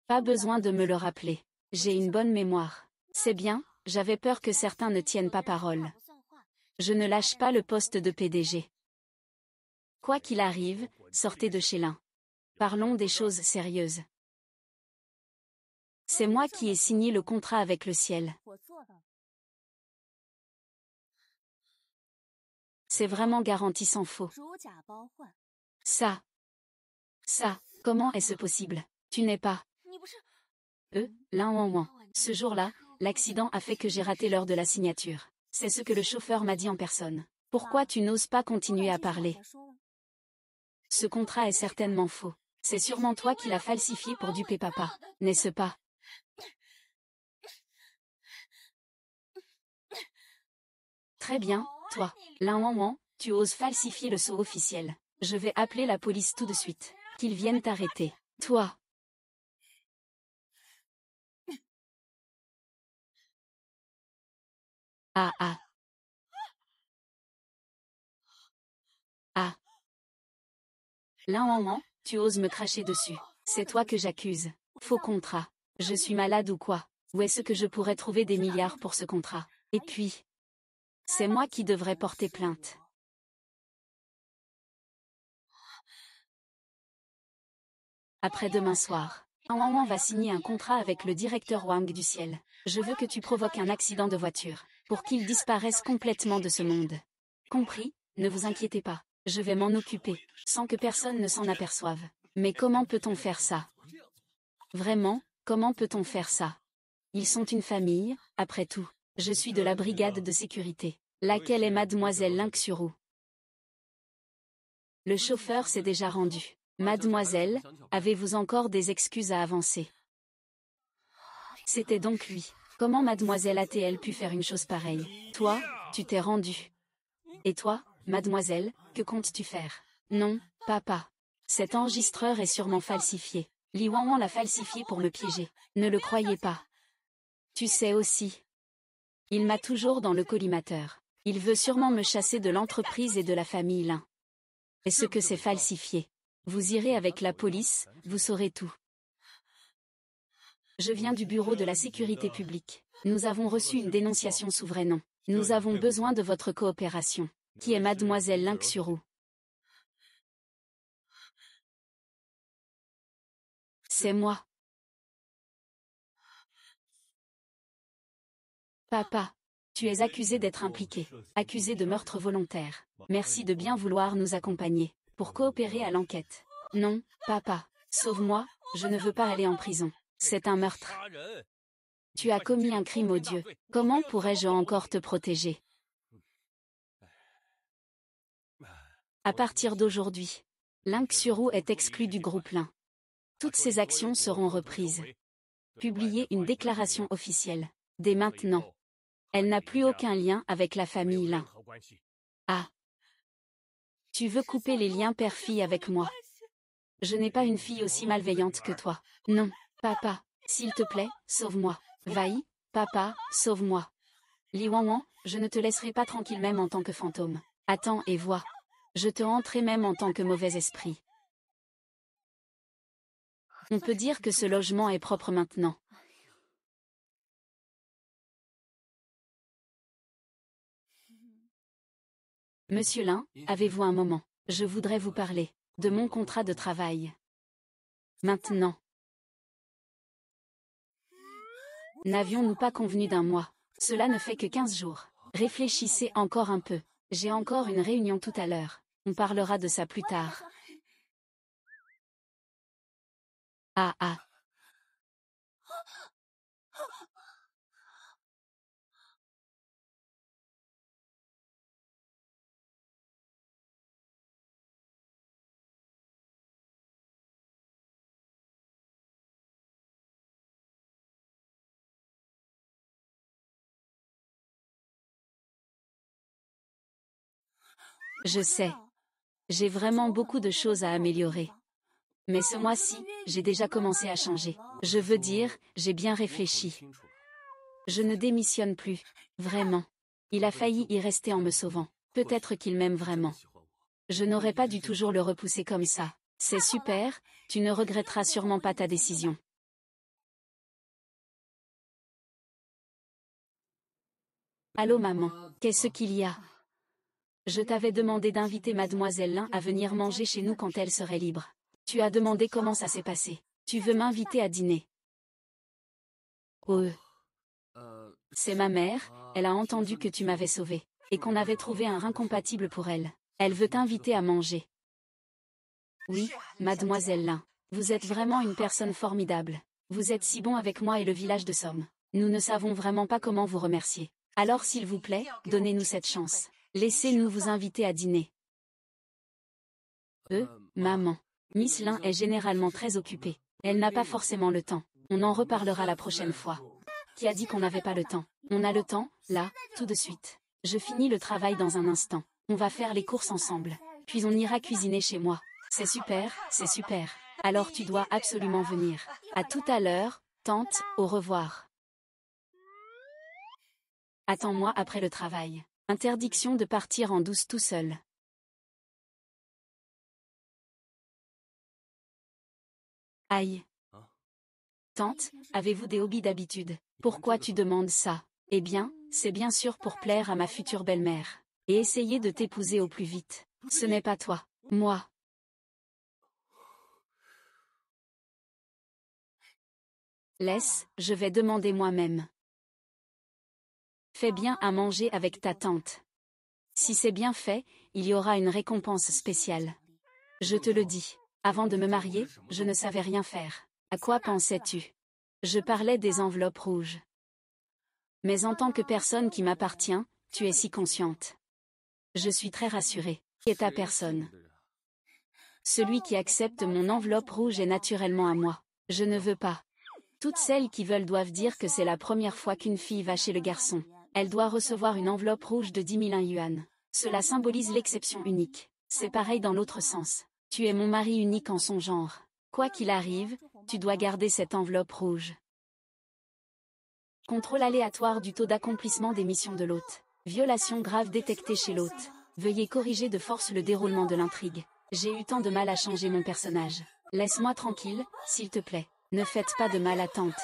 Pas besoin de me le rappeler. J'ai une bonne mémoire. C'est bien, j'avais peur que certains ne tiennent pas parole. Je ne lâche pas le poste de PDG. Quoi qu'il arrive, sortez de chez l'un. Parlons des choses sérieuses. C'est moi qui ai signé le contrat avec le ciel. C'est vraiment garanti sans faux. Ça, comment est-ce possible? Tu n'es pas... Lin. Ce jour-là, l'accident a fait que j'ai raté l'heure de la signature. C'est ce que le chauffeur m'a dit en personne. Pourquoi tu n'oses pas continuer à parler? Ce contrat est certainement faux. C'est sûrement toi qui l'as falsifié pour duper papa, n'est-ce pas? Très bien, toi, Lin, tu oses falsifier le sceau officiel. Je vais appeler la police tout de suite. Qu'ils viennent t'arrêter. Toi. Ah. Lin, tu oses me cracher dessus. C'est toi que j'accuse. Faux contrat. Je suis malade ou quoi? Où est-ce que je pourrais trouver des milliards pour ce contrat? Et puis, c'est moi qui devrais porter plainte. Après-demain soir, Lin va signer un contrat avec le directeur Wang du ciel. Je veux que tu provoques un accident de voiture, pour qu'il disparaisse complètement de ce monde. Compris? Ne vous inquiétez pas. Je vais m'en occuper, sans que personne ne s'en aperçoive. Mais comment peut-on faire ça? Vraiment, comment peut-on faire ça? Ils sont une famille, après tout. Je suis de la brigade de sécurité. Laquelle est mademoiselle Linksurou? Le chauffeur s'est déjà rendu. Mademoiselle, avez-vous encore des excuses à avancer? C'était donc lui. Comment mademoiselle a-t-elle pu faire une chose pareille? Toi, tu t'es rendu. Et toi, mademoiselle, que comptes-tu faire? Non, papa. Cet enregistreur est sûrement falsifié. Li Wanwan l'a falsifié pour me piéger. Ne le croyez pas. Tu sais aussi. Il m'a toujours dans le collimateur. Il veut sûrement me chasser de l'entreprise et de la famille Lin. Est-ce que c'est falsifié? Vous irez avec la police, vous saurez tout. Je viens du bureau de la sécurité publique. Nous avons reçu une dénonciation sous vrai nom. Nous avons besoin de votre coopération. Qui est mademoiselle Linksurou? C'est moi. Papa. Tu es accusé d'être impliqué. Accusé de meurtre volontaire. Merci de bien vouloir nous accompagner. Pour coopérer à l'enquête. Non, papa. Sauve-moi, je ne veux pas aller en prison. C'est un meurtre. Tu as commis un crime odieux. Comment pourrais-je encore te protéger? À partir d'aujourd'hui, Linksurou est exclu du groupe Lin. Toutes ses actions seront reprises. Publier une déclaration officielle. Dès maintenant. Elle n'a plus aucun lien avec la famille Lin. Ah. Tu veux couper les liens père-fille avec moi? Je n'ai pas une fille aussi malveillante que toi. Non, papa, s'il te plaît, sauve-moi. Vaï, papa, sauve-moi. Li Wanwan, je ne te laisserai pas tranquille même en tant que fantôme. Attends et vois. Je te hanterai même en tant que mauvais esprit. On peut dire que ce logement est propre maintenant. Monsieur Lin, avez-vous un moment? Je voudrais vous parler de mon contrat de travail. Maintenant. N'avions-nous pas convenu d'un mois? Cela ne fait que 15 jours. Réfléchissez encore un peu. J'ai encore une réunion tout à l'heure. On parlera de ça plus tard. Ah ah. Je sais. J'ai vraiment beaucoup de choses à améliorer. Mais ce mois-ci, j'ai déjà commencé à changer. Je veux dire, j'ai bien réfléchi. Je ne démissionne plus. Vraiment. Il a failli y rester en me sauvant. Peut-être qu'il m'aime vraiment. Je n'aurais pas dû toujours le repousser comme ça. C'est super, tu ne regretteras sûrement pas ta décision. Allô maman, qu'est-ce qu'il y a? Je t'avais demandé d'inviter mademoiselle Lin à venir manger chez nous quand elle serait libre. Tu as demandé comment ça s'est passé. Tu veux m'inviter à dîner? Oh. C'est ma mère, elle a entendu que tu m'avais sauvé, et qu'on avait trouvé un rein compatible pour elle. Elle veut t'inviter à manger. Oui, mademoiselle Lin. Vous êtes vraiment une personne formidable. Vous êtes si bon avec moi et le village de Somme. Nous ne savons vraiment pas comment vous remercier. Alors s'il vous plaît, donnez-nous cette chance. Laissez-nous vous inviter à dîner. Maman. Miss Lin est généralement très occupée. Elle n'a pas forcément le temps. On en reparlera la prochaine fois. Qui a dit qu'on n'avait pas le temps? On a le temps, là, tout de suite. Je finis le travail dans un instant. On va faire les courses ensemble. Puis on ira cuisiner chez moi. C'est super, c'est super. Alors tu dois absolument venir. À tout à l'heure, tante, au revoir. Attends-moi après le travail. Interdiction de partir en douce tout seul. Aïe. Tante, avez-vous des hobbies d'habitude? Pourquoi tu demandes ça? Eh bien, c'est bien sûr pour plaire à ma future belle-mère. Et essayer de t'épouser au plus vite. Ce n'est pas toi, moi. Laisse, je vais demander moi-même. Fais bien à manger avec ta tante. Si c'est bien fait, il y aura une récompense spéciale. Je te le dis. Avant de me marier, je ne savais rien faire. À quoi pensais-tu? Je parlais des enveloppes rouges. Mais en tant que personne qui m'appartient, tu es si consciente. Je suis très rassurée. Qui est ta personne? Celui qui accepte mon enveloppe rouge est naturellement à moi. Je ne veux pas. Toutes celles qui veulent doivent dire que c'est la première fois qu'une fille va chez le garçon. Elle doit recevoir une enveloppe rouge de 10 001 yuan. Cela symbolise l'exception unique. C'est pareil dans l'autre sens. Tu es mon mari unique en son genre. Quoi qu'il arrive, tu dois garder cette enveloppe rouge. Contrôle aléatoire du taux d'accomplissement des missions de l'hôte. Violation grave détectée chez l'hôte. Veuillez corriger de force le déroulement de l'intrigue. J'ai eu tant de mal à changer mon personnage. Laisse-moi tranquille, s'il te plaît. Ne faites pas de mal à tante.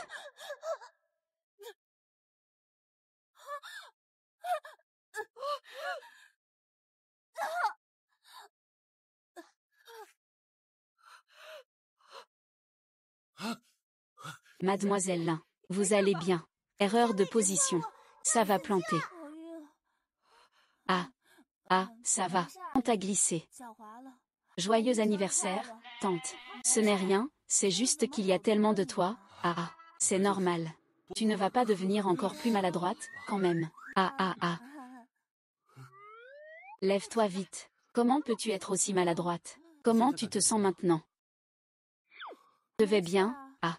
Mademoiselle Lin, vous allez bien. Erreur de position. Ça va planter. Ah, ça va. Tante a glissé. Joyeux anniversaire, tante. Ce n'est rien, c'est juste qu'il y a tellement de toi. Ah, c'est normal. Tu ne vas pas devenir encore plus maladroite, quand même. Ah. Lève-toi vite. Comment peux-tu être aussi maladroite? Comment tu te sens maintenant? Je vais bien, ah.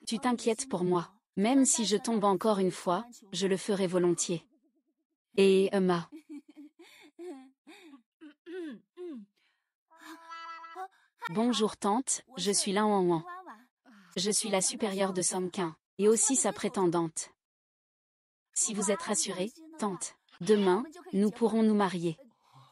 Tu t'inquiètes pour moi. Même si je tombe encore une fois, je le ferai volontiers. Et Emma. Bonjour tante, je suis Lin Wanwan. Je suis la supérieure de Song Qin, et aussi sa prétendante. Si vous êtes rassurée, tante, demain, nous pourrons nous marier.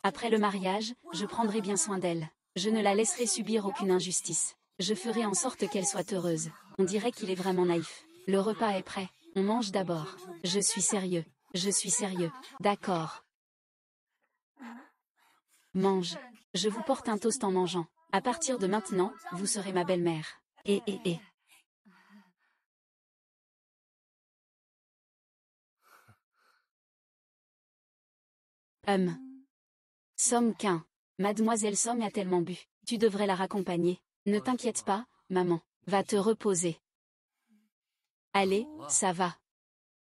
Après le mariage, je prendrai bien soin d'elle. Je ne la laisserai subir aucune injustice. Je ferai en sorte qu'elle soit heureuse. On dirait qu'il est vraiment naïf. Le repas est prêt. On mange d'abord. Je suis sérieux. Je suis sérieux. D'accord. Mange. Je vous porte un toast en mangeant. À partir de maintenant, vous serez ma belle-mère. Et. Song Qin. Mademoiselle Song a tellement bu. Tu devrais la raccompagner. Ne t'inquiète pas, maman. Va te reposer. Allez, ça va.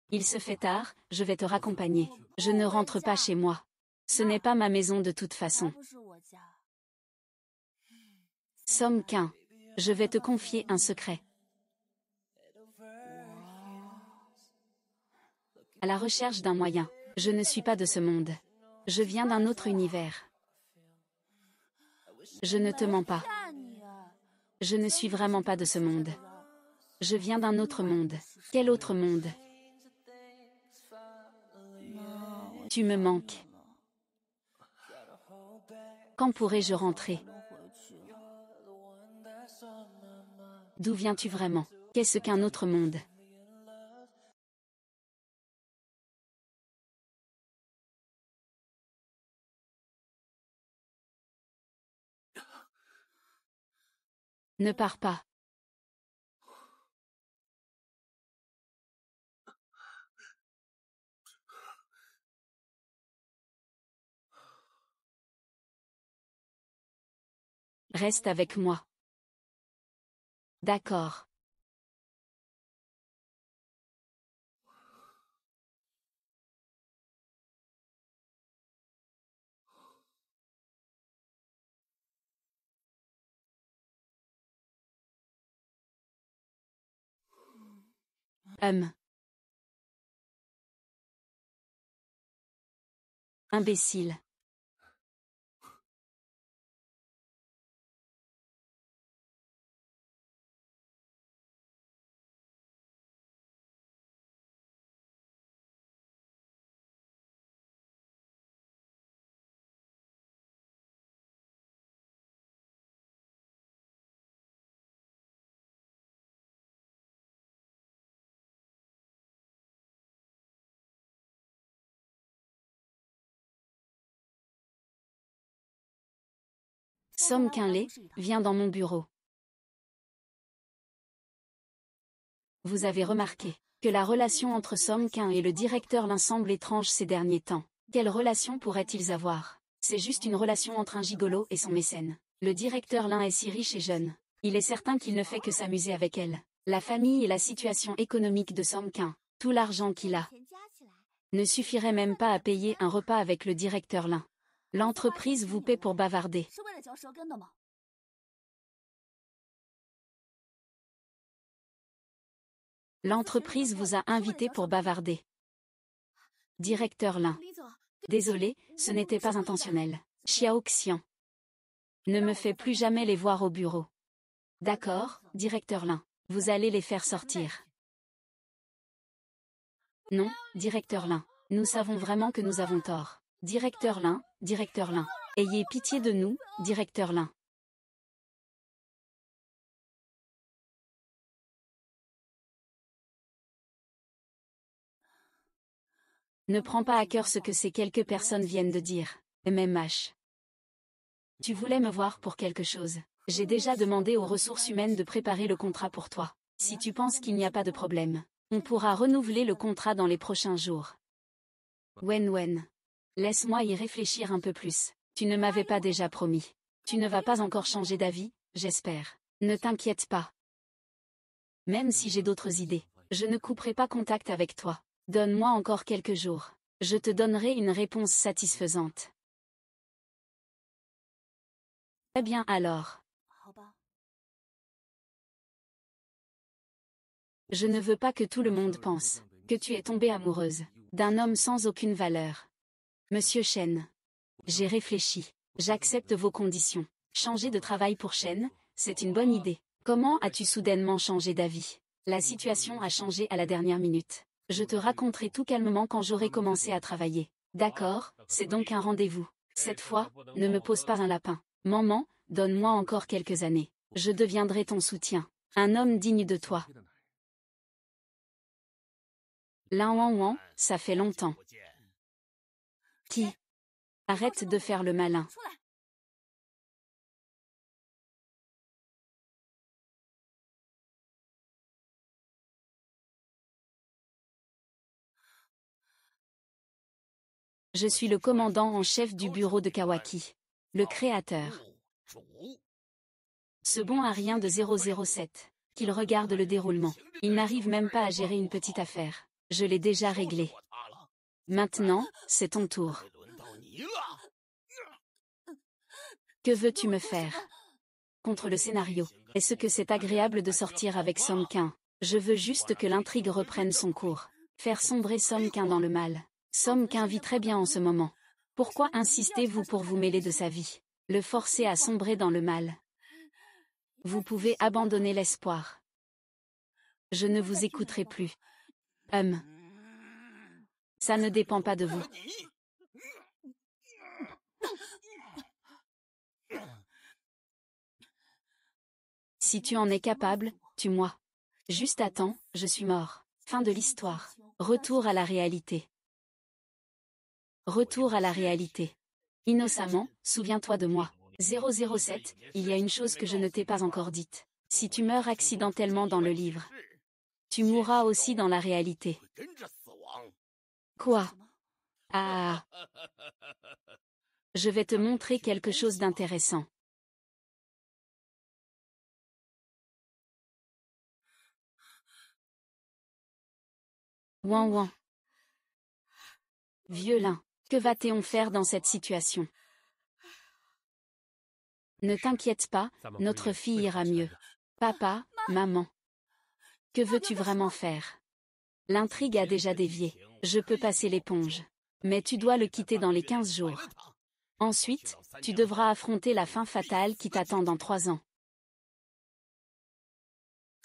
Il se fait tard, je vais te raccompagner. Je ne rentre pas chez moi. Ce n'est pas ma maison de toute façon. Song Qin. Je vais te confier un secret. À la recherche d'un moyen. Je ne suis pas de ce monde. Je viens d'un autre univers. Je ne te mens pas. Je ne suis vraiment pas de ce monde. Je viens d'un autre monde. Quel autre monde? Tu me manques. Quand pourrai-je rentrer? D'où viens-tu vraiment? Qu'est-ce qu'un autre monde? Ne pars pas. Reste avec moi. D'accord. Imbécile. Song Qin vient dans mon bureau. Vous avez remarqué que la relation entre Song Qin et le directeur Lin semble étrange ces derniers temps. Quelle relation pourraient-ils avoir? C'est juste une relation entre un gigolo et son mécène. Le directeur Lin est si riche et jeune. Il est certain qu'il ne fait que s'amuser avec elle. La famille et la situation économique de Song Kin, tout l'argent qu'il a, ne suffirait même pas à payer un repas avec le directeur Lin. L'entreprise vous paie pour bavarder. L'entreprise vous a invité pour bavarder. Directeur Lin. Désolé, ce n'était pas intentionnel. Xiao Xian. Ne me fais plus jamais les voir au bureau. D'accord, directeur Lin. Vous allez les faire sortir. Non, directeur Lin. Nous savons vraiment que nous avons tort. Directeur Lin, directeur Lin. Ayez pitié de nous, directeur Lin. Ne prends pas à cœur ce que ces quelques personnes viennent de dire. MMH. Tu voulais me voir pour quelque chose. J'ai déjà demandé aux ressources humaines de préparer le contrat pour toi. Si tu penses qu'il n'y a pas de problème, on pourra renouveler le contrat dans les prochains jours. Wen. Laisse-moi y réfléchir un peu plus. Tu ne m'avais pas déjà promis. Tu ne vas pas encore changer d'avis, j'espère. Ne t'inquiète pas. Même si j'ai d'autres idées, je ne couperai pas contact avec toi. Donne-moi encore quelques jours. Je te donnerai une réponse satisfaisante. Très bien alors. Je ne veux pas que tout le monde pense que tu es tombée amoureuse d'un homme sans aucune valeur. Monsieur Chen. J'ai réfléchi. J'accepte vos conditions. Changer de travail pour Chen, c'est une bonne idée. Comment as-tu soudainement changé d'avis? La situation a changé à la dernière minute. Je te raconterai tout calmement quand j'aurai commencé à travailler. D'accord, c'est donc un rendez-vous. Cette fois, ne me pose pas un lapin. Maman, donne-moi encore quelques années. Je deviendrai ton soutien. Un homme digne de toi. Lin Wang, ça fait longtemps. Qui? Arrête de faire le malin. Je suis le commandant en chef du bureau de Kawaki. Le créateur. Ce bon à rien de 007. Qu'il regarde le déroulement. Il n'arrive même pas à gérer une petite affaire. Je l'ai déjà réglé. Maintenant, c'est ton tour. Que veux-tu me faire? Contre le scénario. Est-ce que c'est agréable de sortir avec Song Kin? Je veux juste que l'intrigue reprenne son cours. Faire sombrer Song Kin dans le mal. Song Kin vit très bien en ce moment. Pourquoi insistez-vous pour vous mêler de sa vie? Le forcer à sombrer dans le mal. Vous pouvez abandonner l'espoir. Je ne vous écouterai plus. Ça ne dépend pas de vous. Si tu en es capable, tue-moi. Juste attends, je suis mort. Fin de l'histoire. Retour à la réalité. Retour à la réalité. Innocemment, souviens-toi de moi. 007, il y a une chose que je ne t'ai pas encore dite. Si tu meurs accidentellement dans le livre, tu mourras aussi dans la réalité. Quoi? Ah. Je vais te montrer quelque chose d'intéressant. Ouan. Vieux Lin, que va-t-on faire dans cette situation? Ne t'inquiète pas, notre fille ira mieux. Papa, maman. Que veux-tu vraiment faire? L'intrigue a déjà dévié. Je peux passer l'éponge. Mais tu dois le quitter dans les 15 jours. Ensuite, tu devras affronter la fin fatale qui t'attend dans 3 ans.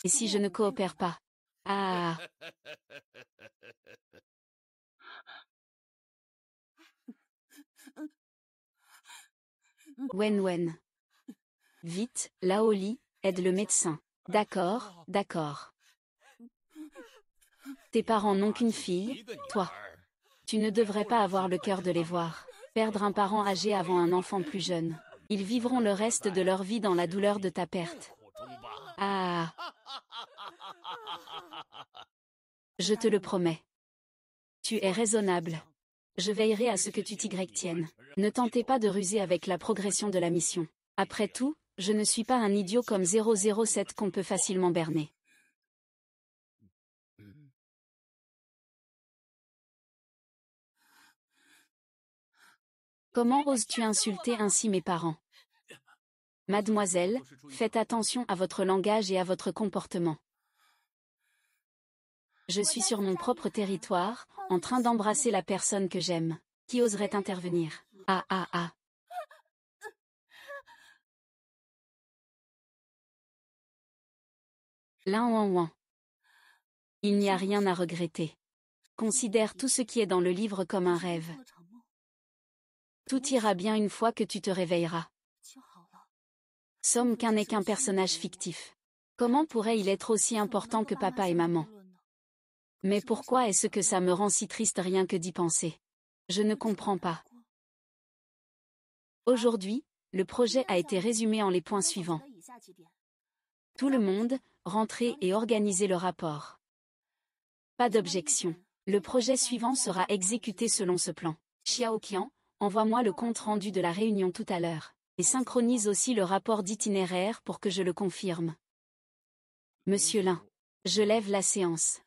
Et si je ne coopère pas? Ah. Wen. Vite, Laoli, aide le médecin. D'accord. Tes parents n'ont qu'une fille, toi. Tu ne devrais pas avoir le cœur de les voir. Perdre un parent âgé avant un enfant plus jeune. Ils vivront le reste de leur vie dans la douleur de ta perte. Ah. Je te le promets. Tu es raisonnable. Je veillerai à ce que tu t'y tiennes. Ne tentez pas de ruser avec la progression de la mission. Après tout, je ne suis pas un idiot comme 007 qu'on peut facilement berner. Comment oses-tu insulter ainsi mes parents? Mademoiselle, faites attention à votre langage et à votre comportement. Je suis sur mon propre territoire, en train d'embrasser la personne que j'aime. Qui oserait intervenir? Ah ah ah. Lin ouan ouan. Il n'y a rien à regretter. Considère tout ce qui est dans le livre comme un rêve. Tout ira bien une fois que tu te réveilleras. Song Kang n'est qu'un personnage fictif. Comment pourrait-il être aussi important que papa et maman? Mais pourquoi est-ce que ça me rend si triste rien que d'y penser? Je ne comprends pas. Aujourd'hui, le projet a été résumé en les points suivants. Tout le monde, rentrer et organiser le rapport. Pas d'objection. Le projet suivant sera exécuté selon ce plan. Xiao Qian, envoie-moi le compte-rendu de la réunion tout à l'heure, et synchronise aussi le rapport d'itinéraire pour que je le confirme. Monsieur Lin. Je lève la séance.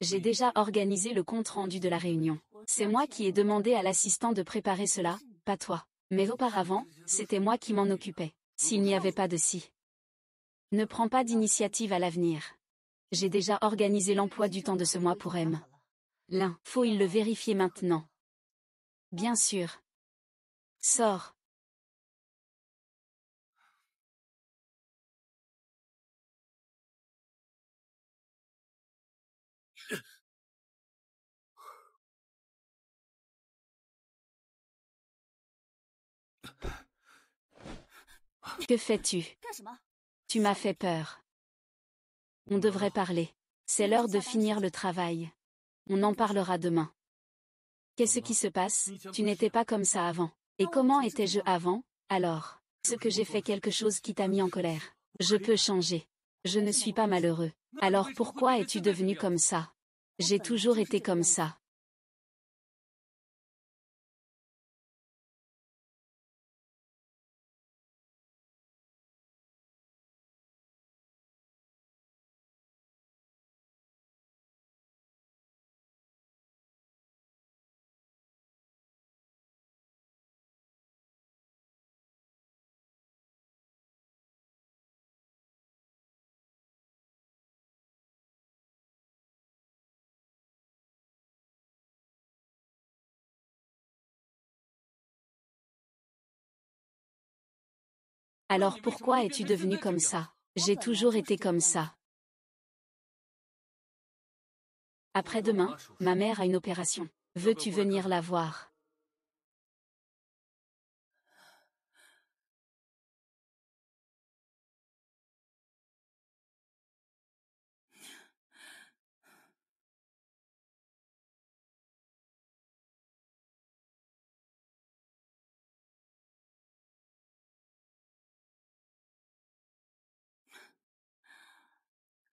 J'ai déjà organisé le compte-rendu de la réunion. C'est moi qui ai demandé à l'assistant de préparer cela, pas toi. Mais auparavant, c'était moi qui m'en occupais. S'il n'y avait pas de si. Ne prends pas d'initiative à l'avenir. J'ai déjà organisé l'emploi du temps de ce mois pour M. L'un, faut-il le vérifier maintenant? Bien sûr. Sors. Que fais-tu? Tu m'as fait peur. On devrait parler. C'est l'heure de finir le travail. On en parlera demain. Qu'est-ce qui se passe? Tu n'étais pas comme ça avant. Et comment étais-je avant, alors? Ce que j'ai fait quelque chose qui t'a mis en colère. Je peux changer. Je ne suis pas malheureux. Alors pourquoi es-tu devenu comme ça? J'ai toujours été comme ça. Alors pourquoi es-tu devenu comme ça? J'ai toujours été comme ça. Après-demain, ma mère a une opération. Veux-tu venir la voir?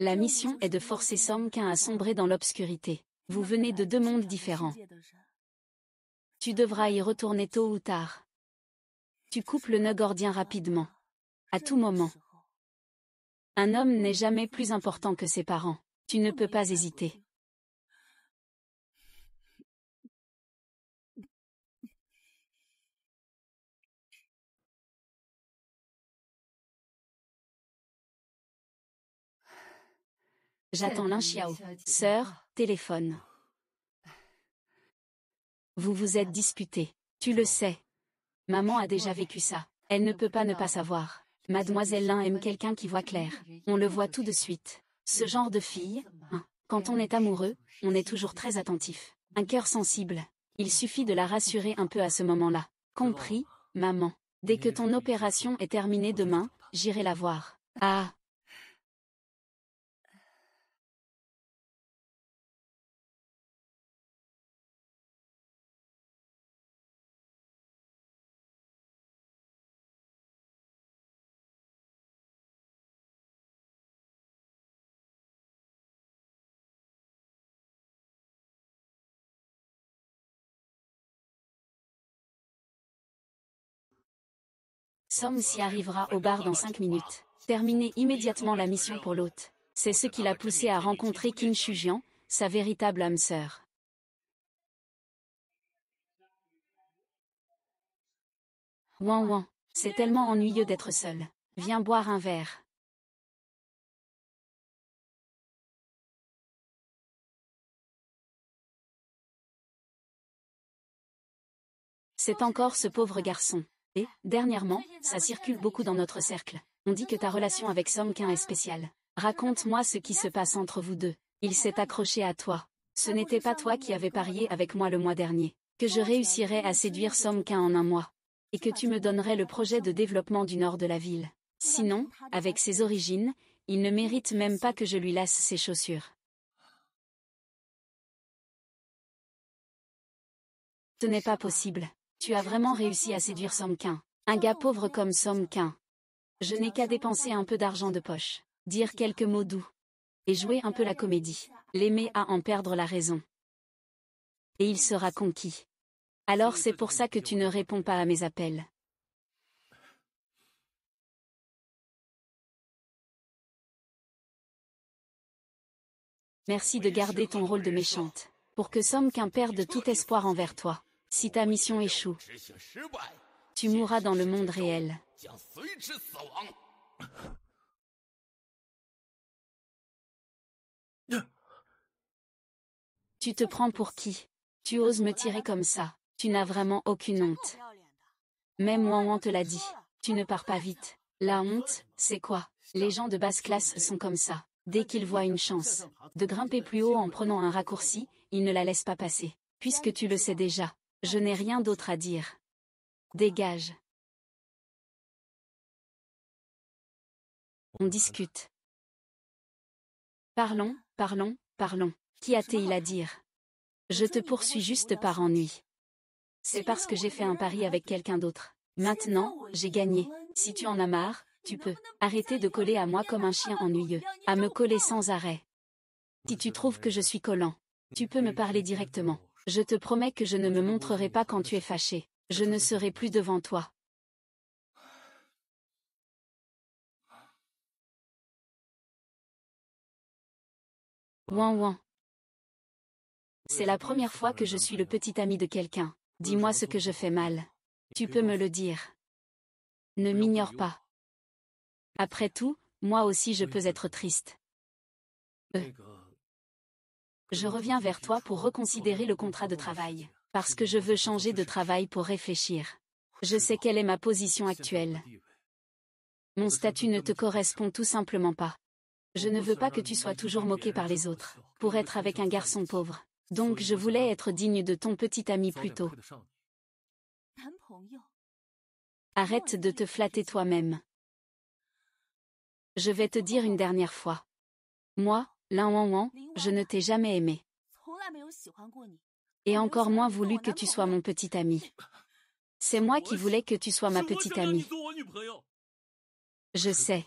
La mission est de forcer Song Kang à sombrer dans l'obscurité. Vous venez de deux mondes différents. Tu devras y retourner tôt ou tard. Tu coupes le nœud gordien rapidement. À tout moment. Un homme n'est jamais plus important que ses parents. Tu ne peux pas hésiter. J'attends Lin Xiao. Sœur, téléphone. Vous vous êtes disputés. Tu le sais. Maman a déjà vécu ça. Elle ne peut pas ne pas savoir. Mademoiselle Lin aime quelqu'un qui voit clair. On le voit tout de suite. Ce genre de fille, hein, quand on est amoureux, on est toujours très attentif. Un cœur sensible. Il suffit de la rassurer un peu à ce moment-là. Compris, maman. Dès que ton opération est terminée demain, j'irai la voir. Ah, Somme s'y arrivera au bar dans 5 minutes. Terminez immédiatement la mission pour l'hôte. C'est ce qui l'a poussé à rencontrer Qin Shujian, sa véritable âme sœur. Ouin ouin, c'est tellement ennuyeux d'être seul. Viens boire un verre. C'est encore ce pauvre garçon. Et, dernièrement, ça circule beaucoup dans notre cercle. On dit que ta relation avec Song Qin est spéciale. Raconte-moi ce qui se passe entre vous deux. Il s'est accroché à toi. Ce n'était pas toi qui avais parié avec moi le mois dernier, que je réussirais à séduire Song Qin en un mois. Et que tu me donnerais le projet de développement du nord de la ville. Sinon, avec ses origines, il ne mérite même pas que je lui laisse ses chaussures. Ce n'est pas possible. Tu as vraiment réussi à séduire Song Qin. Un gars pauvre comme Song Qin. Je n'ai qu'à dépenser un peu d'argent de poche, dire quelques mots doux, et jouer un peu la comédie. L'aimer à en perdre la raison. Et il sera conquis. Alors c'est pour ça que tu ne réponds pas à mes appels. Merci de garder ton rôle de méchante, pour que Song Qin perde tout espoir envers toi. Si ta mission échoue, tu mourras dans le monde réel. Tu te prends pour qui? Tu oses me tirer comme ça? Tu n'as vraiment aucune honte. Même Ouan te l'a dit. Tu ne pars pas vite. La honte, c'est quoi? Les gens de basse classe sont comme ça. Dès qu'ils voient une chance de grimper plus haut en prenant un raccourci, ils ne la laissent pas passer. Puisque tu le sais déjà, je n'ai rien d'autre à dire. Dégage. On discute. Parlons, parlons, parlons. Qui a-t-il à dire? Je te poursuis juste par ennui. C'est parce que j'ai fait un pari avec quelqu'un d'autre. Maintenant, j'ai gagné. Si tu en as marre, tu peux arrêter de coller à moi comme un chien ennuyeux, à me coller sans arrêt. Si tu trouves que je suis collant, tu peux me parler directement. Je te promets que je ne me montrerai pas quand tu es fâché. Je ne serai plus devant toi. Ouin ouin. C'est la première fois que je suis le petit ami de quelqu'un. Dis-moi ce que je fais mal. Tu peux me le dire. Ne m'ignore pas. Après tout, moi aussi je peux être triste. Je reviens vers toi pour reconsidérer le contrat de travail, parce que je veux changer de travail pour réfléchir. Je sais quelle est ma position actuelle. Mon statut ne te correspond tout simplement pas. Je ne veux pas que tu sois toujours moqué par les autres, pour être avec un garçon pauvre. Donc je voulais être digne de ton petit ami plus tôt. Arrête de te flatter toi-même. Je vais te dire une dernière fois. Moi, Lin Wanwan, je ne t'ai jamais aimé. Et encore moins voulu que tu sois mon petit ami. C'est moi qui voulais que tu sois ma petite amie. Je sais.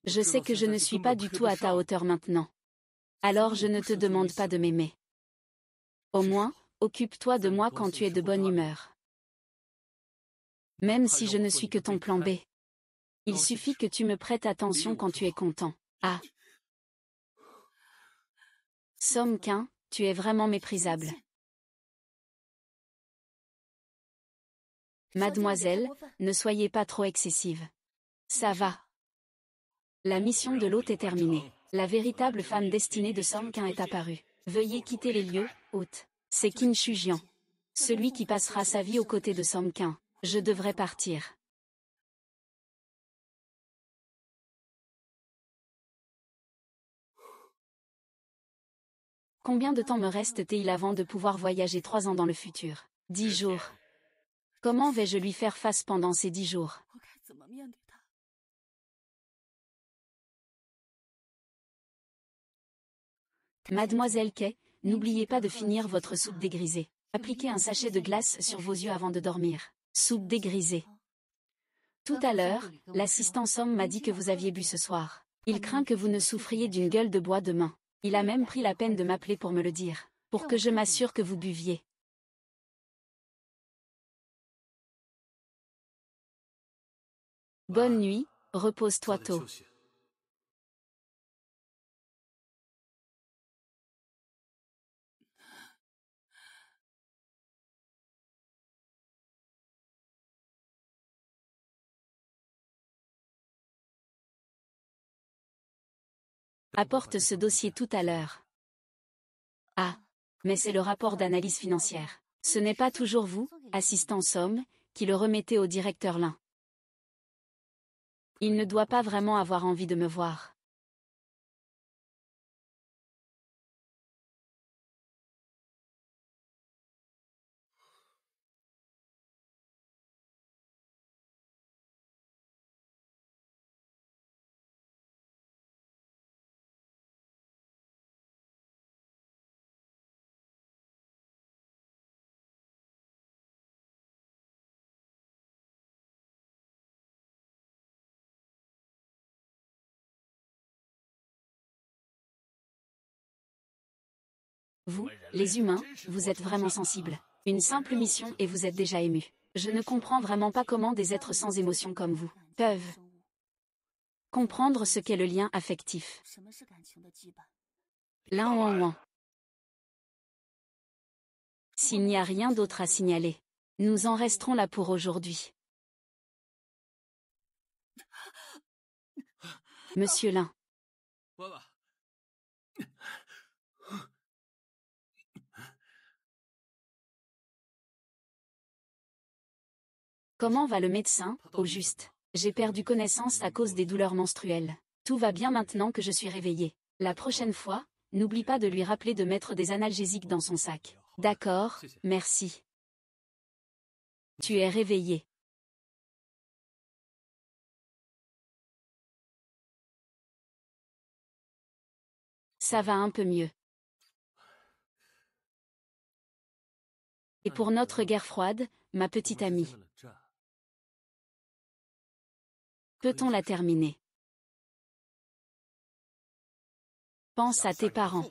Je sais que je ne suis pas du tout à ta hauteur maintenant. Alors je ne te demande pas de m'aimer. Au moins, occupe-toi de moi quand tu es de bonne humeur. Même si je ne suis que ton plan B. Il suffit que tu me prêtes attention quand tu es content. Ah. Song Qin, tu es vraiment méprisable. Mademoiselle, ne soyez pas trop excessive. Ça va. La mission de l'hôte est terminée. La véritable femme destinée de Song Qin est apparue. Veuillez quitter les lieux, hôte. C'est Qin Shujian. Celui qui passera sa vie aux côtés de Song Qin. Je devrais partir. Combien de temps me reste-t-il avant de pouvoir voyager 3 ans dans le futur? 10 jours. Comment vais-je lui faire face pendant ces 10 jours? Mademoiselle Kay, n'oubliez pas de finir votre soupe dégrisée. Appliquez un sachet de glace sur vos yeux avant de dormir. Soupe dégrisée. Tout à l'heure, l'assistant Somme m'a dit que vous aviez bu ce soir. Il craint que vous ne souffriez d'une gueule de bois demain. Il a même pris la peine de m'appeler pour me le dire, pour que je m'assure que vous buviez. Bonne nuit, repose-toi tôt. Apporte ce dossier tout à l'heure. Ah. Mais c'est le rapport d'analyse financière. Ce n'est pas toujours vous, assistant Somme, qui le remettez au directeur Lin. Il ne doit pas vraiment avoir envie de me voir. Vous, les humains, vous êtes vraiment sensibles. Une simple mission et vous êtes déjà ému. Je ne comprends vraiment pas comment des êtres sans émotion comme vous peuvent comprendre ce qu'est le lien affectif. L'un en un. S'il n'y a rien d'autre à signaler, nous en resterons là pour aujourd'hui. Monsieur Lin. Comment va le médecin, au juste? J'ai perdu connaissance à cause des douleurs menstruelles. Tout va bien maintenant que je suis réveillée. La prochaine fois, n'oublie pas de lui rappeler de mettre des analgésiques dans son sac. D'accord, merci. Tu es réveillée. Ça va un peu mieux. Et pour notre guerre froide, ma petite amie. Peut-on la terminer? Pense à tes parents.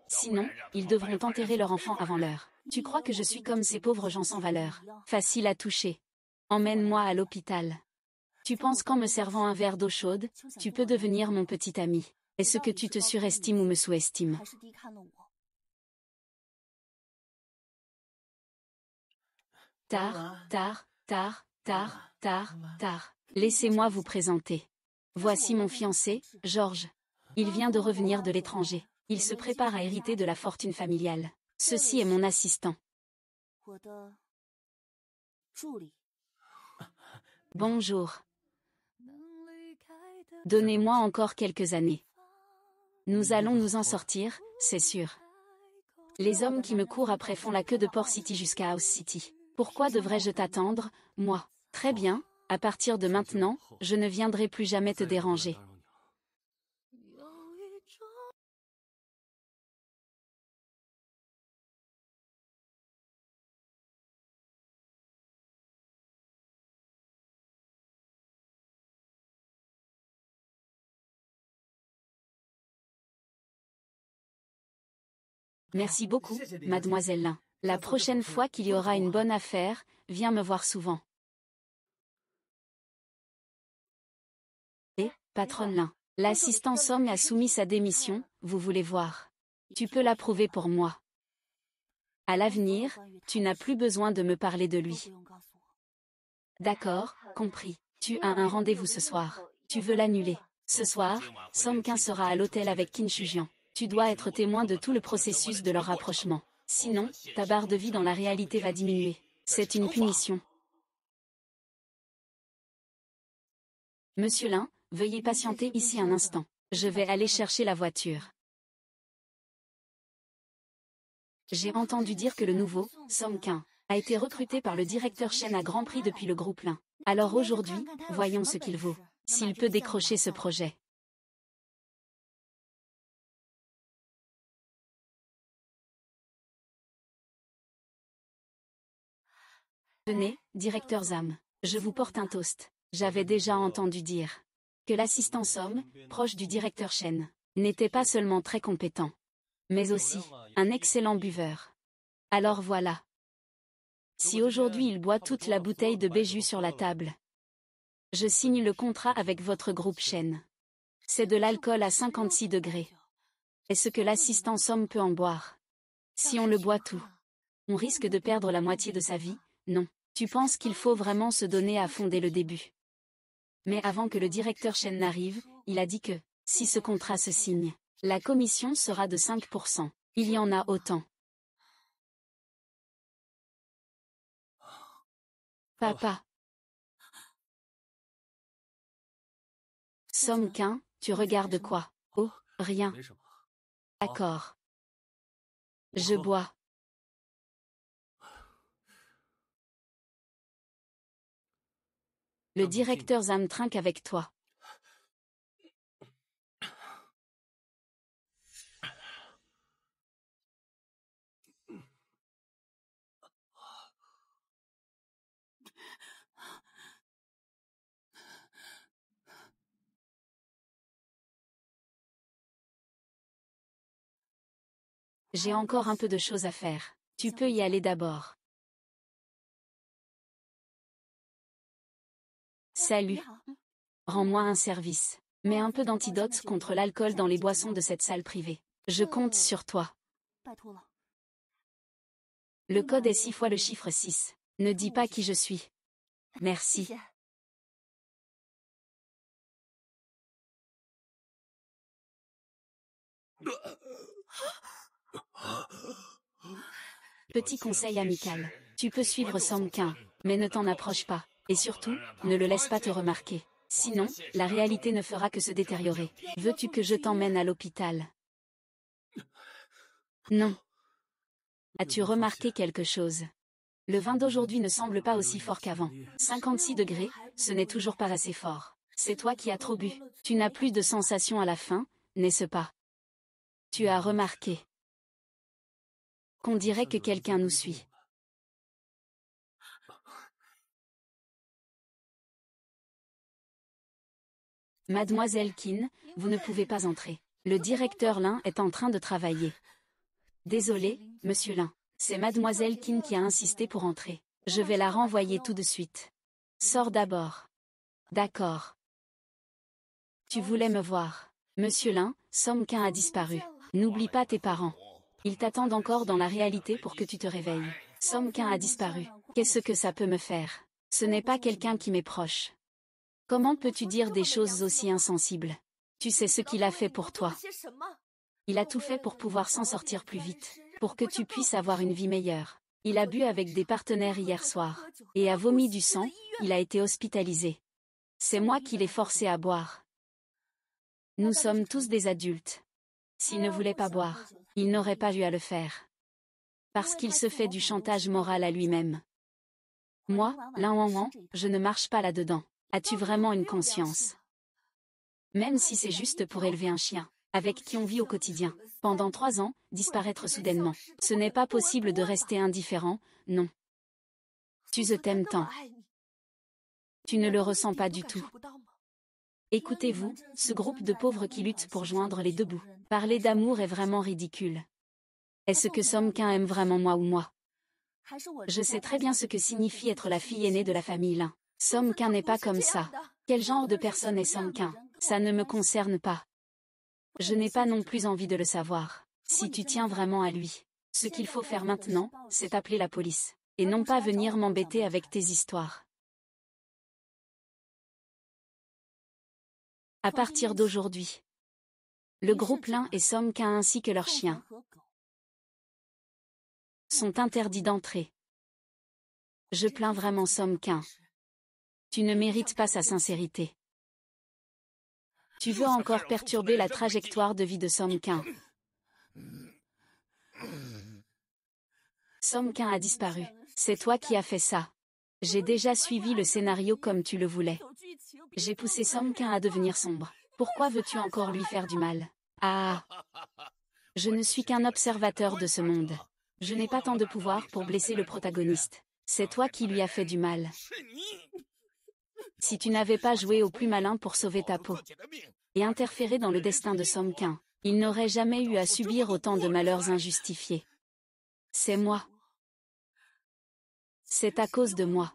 Sinon, ils devront enterrer leur enfant avant l'heure. Tu crois que je suis comme ces pauvres gens sans valeur, facile à toucher? Emmène-moi à l'hôpital. Tu penses qu'en me servant un verre d'eau chaude, tu peux devenir mon petit ami? Est-ce que tu te surestimes ou me sous-estimes? Tard. Laissez-moi vous présenter. Voici mon fiancé, Georges. Il vient de revenir de l'étranger. Il se prépare à hériter de la fortune familiale. Ceci est mon assistant. Bonjour. Donnez-moi encore quelques années. Nous allons nous en sortir, c'est sûr. Les hommes qui me courent après font la queue de Port City jusqu'à House City. Pourquoi devrais-je t'attendre, moi? Très bien, à partir de maintenant, je ne viendrai plus jamais te déranger. Merci beaucoup, mademoiselle Lin. La prochaine fois qu'il y aura une bonne affaire, viens me voir souvent. Et, patronne Lin, l'assistant Somme a soumis sa démission, vous voulez voir? Tu peux l'approuver pour moi. À l'avenir, tu n'as plus besoin de me parler de lui. D'accord, compris. Tu as un rendez-vous ce soir. Tu veux l'annuler. Ce soir, Song Qin sera à l'hôtel avec Qin Shujian. Tu dois être témoin de tout le processus de leur rapprochement. Sinon, ta barre de vie dans la réalité va diminuer. C'est une punition. Monsieur Lin, veuillez patienter ici un instant. Je vais aller chercher la voiture. J'ai entendu dire que le nouveau, Song Qin, a été recruté par le directeur Chen à Grand Prix depuis le groupe Lin. Alors aujourd'hui, voyons ce qu'il vaut. S'il peut décrocher ce projet. Tenez, directeur Zam, je vous porte un toast. J'avais déjà entendu dire que l'assistant Somme, proche du directeur Chen, n'était pas seulement très compétent, mais aussi un excellent buveur. Alors voilà. Si aujourd'hui il boit toute la bouteille de Béju sur la table, Je signe le contrat avec votre groupe Shen. C'est de l'alcool à 56 degrés. Est-ce que l'assistant Somme peut en boire? Si on le boit tout, on risque de perdre la moitié de sa vie, non. Tu penses qu'il faut vraiment se donner à fond dès le début? Mais avant que le directeur Shen n'arrive, il a dit que, si ce contrat se signe, la commission sera de 5%. Il y en a autant. Papa. Somme Quin, tu regardes quoi? Oh, rien. D'accord. Je bois. Le directeur Zam trinque avec toi. J'ai encore un peu de choses à faire. Tu peux y aller d'abord. Salut. Rends-moi un service. Mets un peu d'antidote contre l'alcool dans les boissons de cette salle privée. Je compte sur toi. Le code est 6 fois le chiffre 6. Ne dis pas qui je suis. Merci. Petit conseil amical. Tu peux suivre Somme Quin, mais ne t'en approche pas. Et surtout, ne le laisse pas te remarquer. Sinon, la réalité ne fera que se détériorer. Veux-tu que je t'emmène à l'hôpital? Non. As-tu remarqué quelque chose? Le vin d'aujourd'hui ne semble pas aussi fort qu'avant. 56 degrés, ce n'est toujours pas assez fort. C'est toi qui as trop bu. Tu n'as plus de sensation à la fin, n'est-ce pas? Tu as remarqué qu'on dirait que quelqu'un nous suit. Mademoiselle Qin, vous ne pouvez pas entrer. Le directeur Lin est en train de travailler. Désolé, monsieur Lin. C'est Mademoiselle Qin qui a insisté pour entrer. Je vais la renvoyer tout de suite. Sors d'abord. D'accord. Tu voulais me voir. Monsieur Lin, Somme Quin a disparu. N'oublie pas tes parents. Ils t'attendent encore dans la réalité pour que tu te réveilles. Somme Quin a disparu. Qu'est-ce que ça peut me faire? Ce n'est pas quelqu'un qui m'est proche. Comment peux-tu dire des choses aussi insensibles? Tu sais ce qu'il a fait pour toi. Il a tout fait pour pouvoir s'en sortir plus vite, pour que tu puisses avoir une vie meilleure. Il a bu avec des partenaires hier soir, et a vomi du sang, il a été hospitalisé. C'est moi qui l'ai forcé à boire. Nous sommes tous des adultes. S'il ne voulait pas boire, il n'aurait pas eu à le faire. Parce qu'il se fait du chantage moral à lui-même. Moi, Lin Wang, je ne marche pas là-dedans. As-tu vraiment une conscience? Même si c'est juste pour élever un chien, avec qui on vit au quotidien, pendant 3 ans, disparaître soudainement. Ce n'est pas possible de rester indifférent, non. Tu t'aimes tant. Tu ne le ressens pas du tout. Écoutez-vous, ce groupe de pauvres qui luttent pour joindre les deux bouts. Parler d'amour est vraiment ridicule. Est-ce que Somme Quin aime vraiment moi ou moi? Je sais très bien ce que signifie être la fille aînée de la famille Lin. Somme Quin n'est pas comme ça. Quel genre de personne est Somme Quin? Ça ne me concerne pas. Je n'ai pas non plus envie de le savoir. Si tu tiens vraiment à lui, ce qu'il faut faire maintenant, c'est appeler la police. Et non pas venir m'embêter avec tes histoires. À partir d'aujourd'hui, le groupe Lin et Somme Quin ainsi que leurs chiens sont interdits d'entrer. Je plains vraiment Somme Quin. Tu ne mérites pas sa sincérité. Tu veux encore perturber la trajectoire de vie de Somme Quin. Somme Quin a disparu. C'est toi qui as fait ça. J'ai déjà suivi le scénario comme tu le voulais. J'ai poussé Somme Quin à devenir sombre. Pourquoi veux-tu encore lui faire du mal? Ah! Je ne suis qu'un observateur de ce monde. Je n'ai pas tant de pouvoir pour blesser le protagoniste. C'est toi qui lui as fait du mal. Si tu n'avais pas joué au plus malin pour sauver ta peau et interféré dans le destin de Somme Quin, il n'aurait jamais eu à subir autant de malheurs injustifiés. C'est moi. C'est à cause de moi.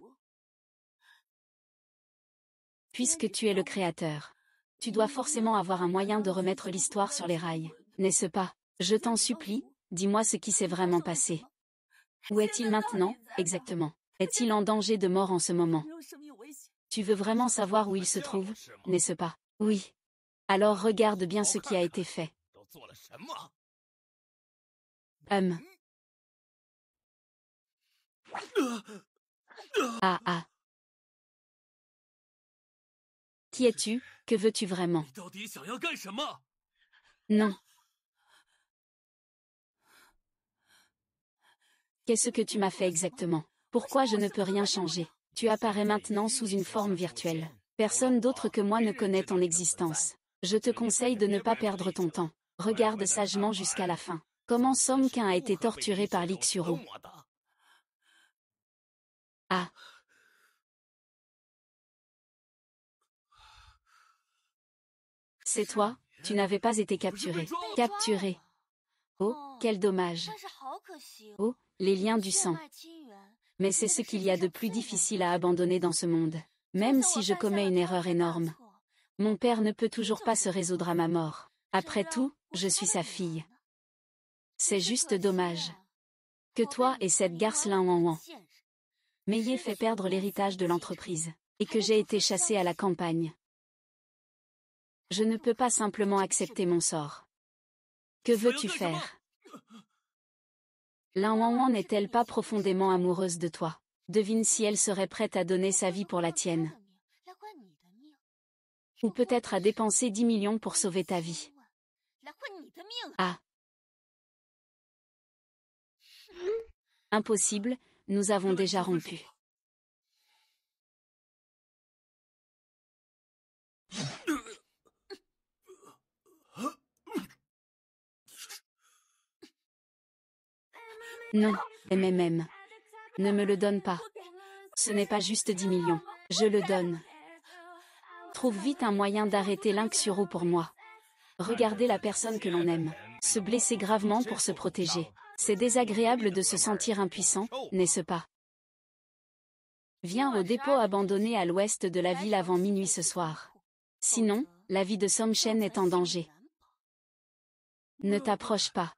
Puisque tu es le créateur, tu dois forcément avoir un moyen de remettre l'histoire sur les rails, n'est-ce pas? Je t'en supplie, dis-moi ce qui s'est vraiment passé. Où est-il maintenant, exactement? Est-il en danger de mort en ce moment? Tu veux vraiment savoir où il se trouve, n'est-ce pas? Oui. Alors regarde bien ce qui a été fait. Ah ah. Qui es-tu? Que veux-tu vraiment? Non. Qu'est-ce que tu m'as fait exactement? Pourquoi je ne peux rien changer? Tu apparais maintenant sous une forme virtuelle. Personne d'autre que moi ne connaît ton existence. Je te conseille de ne pas perdre ton temps. Regarde sagement jusqu'à la fin. Comment Song Qin a été torturé par l'Ixuru? Ah. C'est toi? Tu n'avais pas été capturé. Capturé. Oh, quel dommage. Oh, les liens du sang. Mais c'est ce qu'il y a de plus difficile à abandonner dans ce monde. Même si je commets une erreur énorme. Mon père ne peut toujours pas se résoudre à ma mort. Après tout, je suis sa fille. C'est juste dommage. Que toi et cette garce Lin Wanwan m'ayez fait perdre l'héritage de l'entreprise, et que j'ai été chassé à la campagne. Je ne peux pas simplement accepter mon sort. Que veux-tu faire? Lin Wanwan n'est-elle pas profondément amoureuse de toi? Devine si elle serait prête à donner sa vie pour la tienne. Ou peut-être à dépenser 10 millions pour sauver ta vie. Ah. Impossible, nous avons déjà rompu. Non, MMM. Ne me le donne pas. Ce n'est pas juste 10 millions. Je le donne. Trouve vite un moyen d'arrêter l'Inxuro pour moi. Regardez la personne que l'on aime se blesser gravement pour se protéger. C'est désagréable de se sentir impuissant, n'est-ce pas? Viens au dépôt abandonné à l'ouest de la ville avant minuit ce soir. Sinon, la vie de Song Shen est en danger. Ne t'approche pas.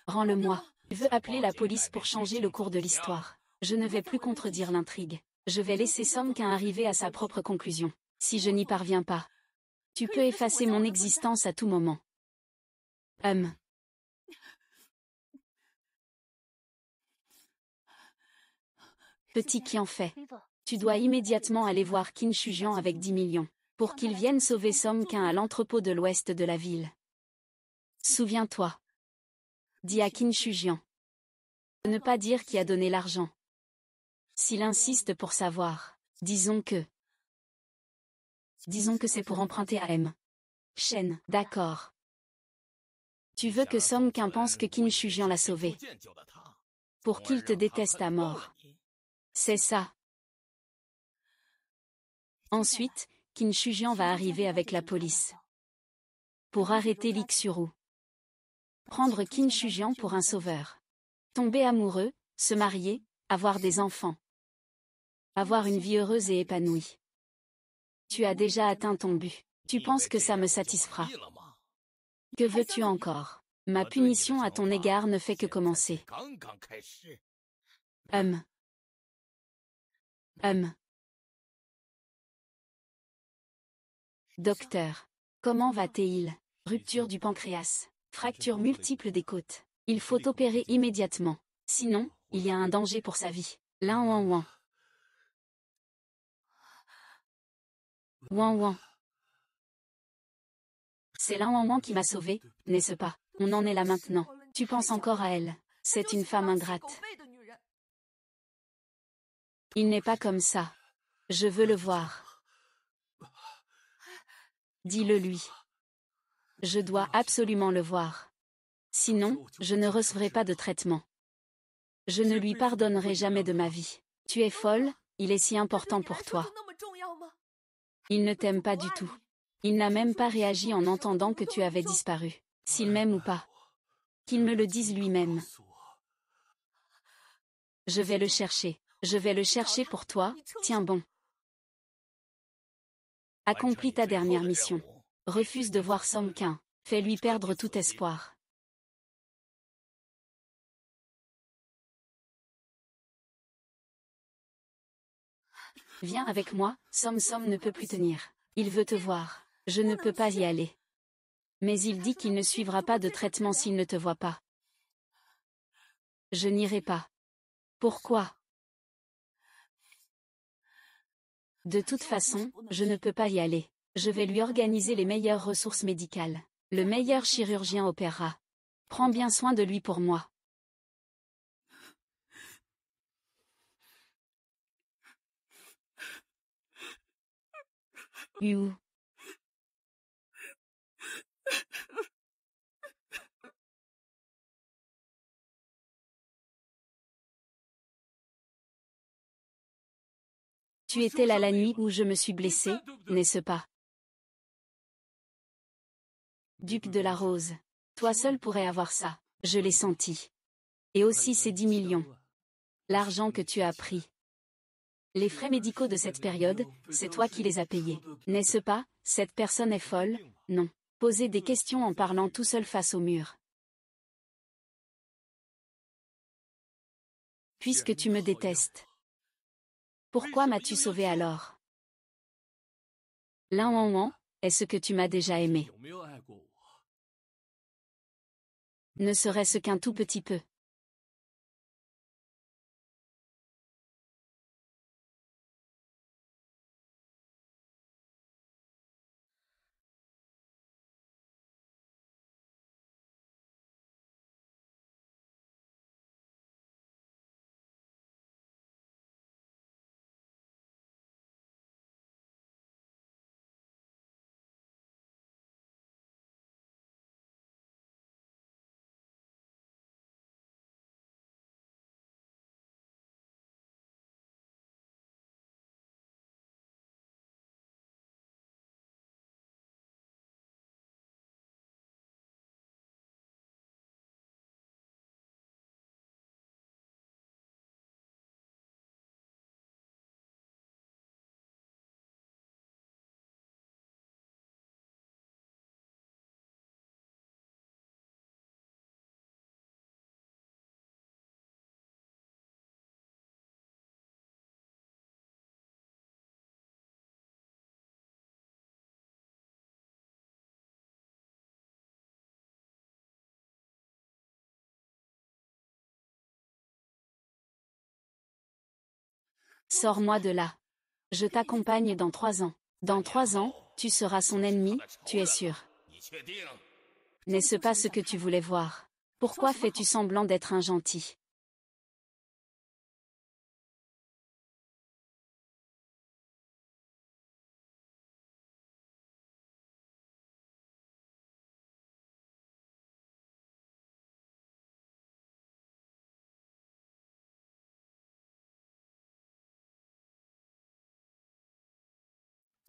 Rends-le-moi. Je veux appeler la police pour changer le cours de l'histoire. Je ne vais plus contredire l'intrigue. Je vais laisser Song Qin arriver à sa propre conclusion. Si je n'y parviens pas, tu peux effacer mon existence à tout moment. Petit qui en fait. Tu dois immédiatement aller voir Qin Shujian avec 10 millions, pour qu'il vienne sauver Song Qin à l'entrepôt de l'ouest de la ville. Souviens-toi. Dis à Qin Shujian. Ne pas dire qui a donné l'argent. S'il insiste pour savoir, disons que c'est pour emprunter à M. Shen, d'accord. Tu veux que Song Qin pense que Qin Shujian l'a sauvé. Pour qu'il te déteste à mort. C'est ça. Ensuite, Qin Shujian va arriver avec la police. Pour arrêter l'Ixuru. Prendre Qin Shujian pour un sauveur. Tomber amoureux, se marier, avoir des enfants. Avoir une vie heureuse et épanouie. Tu as déjà atteint ton but. Tu penses que ça me satisfera. Que veux-tu encore? Ma punition à ton égard ne fait que commencer. Docteur. Comment va-t-il? Rupture du pancréas. Fracture multiple des côtes. Il faut opérer immédiatement. Sinon, il y a un danger pour sa vie. Lin Wanwan. Wanwan. C'est Lin Wanwan qui m'a sauvé, n'est-ce pas? On en est là maintenant. Tu penses encore à elle. C'est une femme ingrate. Il n'est pas comme ça. Je veux le voir. Dis-le lui. Je dois absolument le voir. Sinon, je ne recevrai pas de traitement. Je ne lui pardonnerai jamais de ma vie. Tu es folle, il est si important pour toi. Il ne t'aime pas du tout. Il n'a même pas réagi en entendant que tu avais disparu. S'il m'aime ou pas. Qu'il me le dise lui-même. Je vais le chercher. Je vais le chercher pour toi, tiens bon. Accomplis ta dernière mission. Refuse de voir Song Qin. Fais-lui perdre tout espoir. Viens avec moi, Som ne peut plus tenir. Il veut te voir. Je ne peux pas y aller. Mais il dit qu'il ne suivra pas de traitement s'il ne te voit pas. Je n'irai pas. Pourquoi? De toute façon, je ne peux pas y aller. Je vais lui organiser les meilleures ressources médicales. Le meilleur chirurgien opérera. Prends bien soin de lui pour moi. Yu. Tu étais là la nuit où je me suis blessé, n'est-ce pas? Duc de la Rose. Toi seul pourrais avoir ça. Je l'ai senti. Et aussi ces 10 millions. L'argent que tu as pris. Les frais médicaux de cette période, c'est toi qui les as payés. N'est-ce pas? Cette personne est folle? Non. Poser des questions en parlant tout seul face au mur. Puisque tu me détestes. Pourquoi m'as-tu sauvé alors? Lin Wang, est-ce que tu m'as déjà aimé? Ne serait-ce qu'un tout petit peu. Sors-moi de là. Je t'accompagne dans 3 ans. Dans 3 ans, tu seras son ennemi, tu es sûr. N'est-ce pas ce que tu voulais voir? Pourquoi fais-tu semblant d'être un gentil?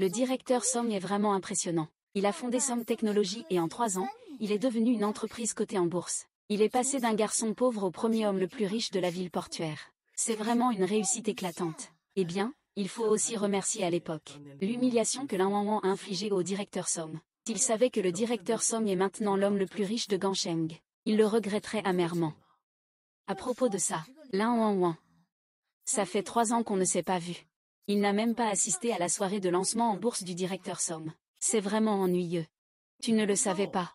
Le directeur Song est vraiment impressionnant. Il a fondé Song Technologies et en 3 ans, il est devenu une entreprise cotée en bourse. Il est passé d'un garçon pauvre au premier homme le plus riche de la ville portuaire. C'est vraiment une réussite éclatante. Eh bien, il faut aussi remercier à l'époque l'humiliation que Lin Wang a infligée au directeur Song. S'il savait que le directeur Song est maintenant l'homme le plus riche de Gansheng, il le regretterait amèrement. À propos de ça, Lin Wang, ça fait 3 ans qu'on ne s'est pas vu. Il n'a même pas assisté à la soirée de lancement en bourse du directeur Song. C'est vraiment ennuyeux. Tu ne le savais pas.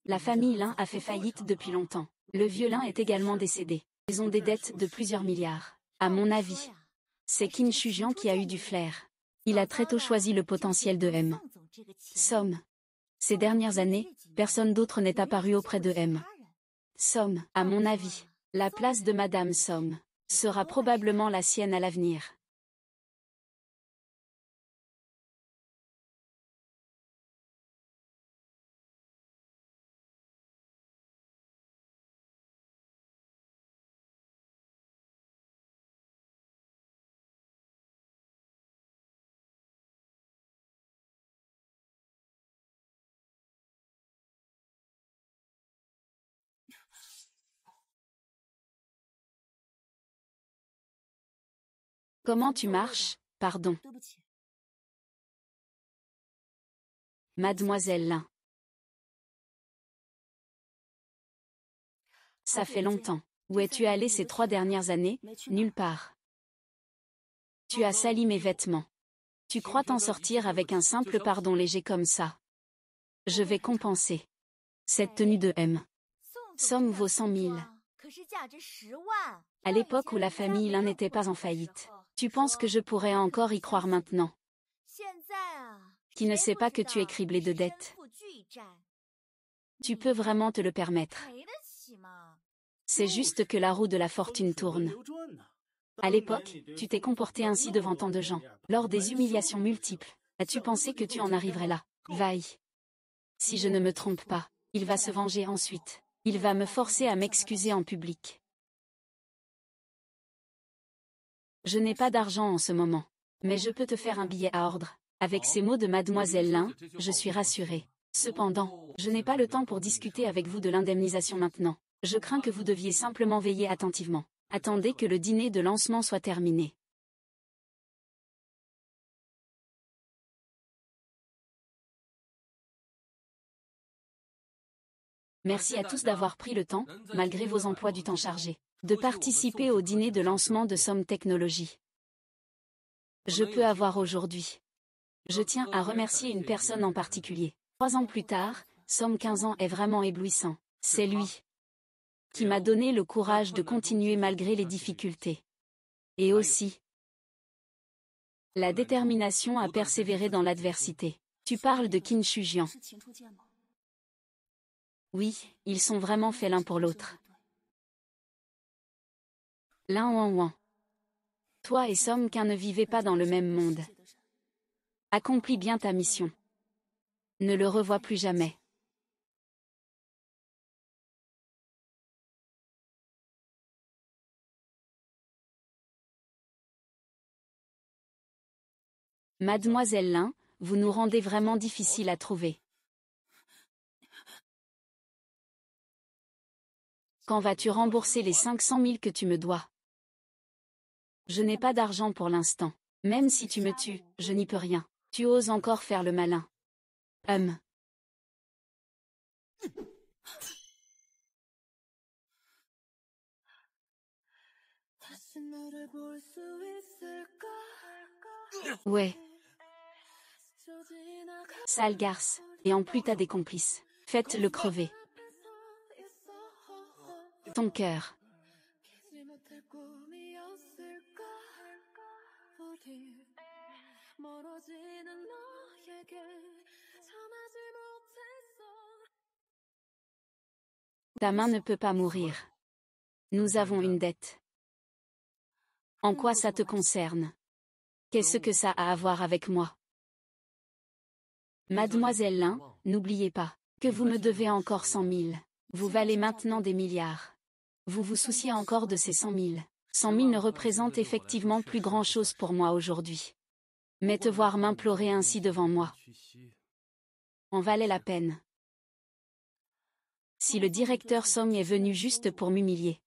La famille Lin a fait faillite depuis longtemps. Le vieux Lin est également décédé. Ils ont des dettes de plusieurs milliards. À mon avis, c'est Qin Shujian qui a eu du flair. Il a très tôt choisi le potentiel de M. Somme. Ces dernières années, personne d'autre n'est apparu auprès de M. Somme. À mon avis, la place de Madame Somme sera probablement la sienne à l'avenir. Comment tu marches, pardon. Mademoiselle Lin. Ça fait longtemps. Où es-tu allée ces 3 dernières années? Nulle part. Tu as sali mes vêtements. Tu crois t'en sortir avec un simple pardon léger comme ça? Je vais compenser. Cette tenue de M. Somme vaut 100 000. À l'époque où la famille Lin n'était pas en faillite. Tu penses que je pourrais encore y croire maintenant? Qui ne sait pas que tu es criblé de dettes? Tu peux vraiment te le permettre. C'est juste que la roue de la fortune tourne. À l'époque, tu t'es comporté ainsi devant tant de gens. Lors des humiliations multiples, as-tu pensé que tu en arriverais là? Vaille. Si je ne me trompe pas, il va se venger ensuite. Il va me forcer à m'excuser en public. Je n'ai pas d'argent en ce moment. Mais je peux te faire un billet à ordre. Avec ces mots de Mademoiselle Lin, je suis rassurée. Cependant, je n'ai pas le temps pour discuter avec vous de l'indemnisation maintenant. Je crains que vous deviez simplement veiller attentivement. Attendez que le dîner de lancement soit terminé. Merci à tous d'avoir pris le temps, malgré vos emplois du temps chargés, de participer au dîner de lancement de Somme Technologies. Je peux avoir aujourd'hui. Je tiens à remercier une personne en particulier. 3 ans plus tard, Somme 15 ans est vraiment éblouissant. C'est lui qui m'a donné le courage de continuer malgré les difficultés. Et aussi la détermination à persévérer dans l'adversité. Tu parles de Qin Shujian. Oui, ils sont vraiment faits l'un pour l'autre. Lin Wang. Toi et Somme Qin ne vivez pas dans le même monde. Accomplis bien ta mission. Ne le revois plus jamais. Mademoiselle Lin, vous nous rendez vraiment difficile à trouver. Quand vas-tu rembourser les 500 000 que tu me dois? Je n'ai pas d'argent pour l'instant. Même si tu me tues, je n'y peux rien. Tu oses encore faire le malin. Ouais. Sale garce, et en plus t'as des complices. Faites-le crever. Ton cœur. Ta main ne peut pas mourir. Nous avons une dette. En quoi ça te concerne? Qu'est-ce que ça a à voir avec moi? Mademoiselle Lin, n'oubliez pas que vous me devez encore 100 000. Vous valez maintenant des milliards. Vous vous souciez encore de ces 100 000. 100 000 ne représentent effectivement plus grand-chose pour moi aujourd'hui. Mais te voir m'implorer ainsi devant moi en valait la peine. Si le directeur Song est venu juste pour m'humilier,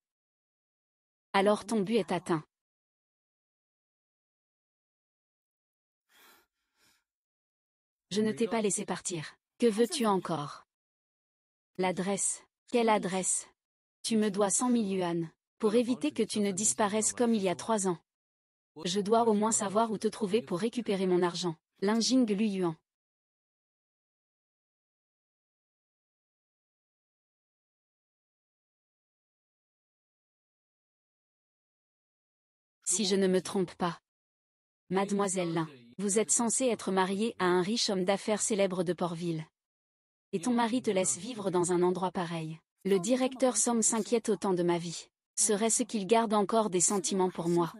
alors ton but est atteint. Je ne t'ai pas laissé partir. Que veux-tu encore? L'adresse. Quelle adresse? Tu me dois 100 000 yuan, pour éviter que tu ne disparaisses comme il y a 3 ans. Je dois au moins savoir où te trouver pour récupérer mon argent. Linjing Lu Yuan. Si je ne me trompe pas. Mademoiselle Lin, vous êtes censée être mariée à un riche homme d'affaires célèbre de Portville. Et ton mari te laisse vivre dans un endroit pareil. Le directeur Song s'inquiète autant de ma vie. Serait-ce qu'il garde encore des sentiments pour moi?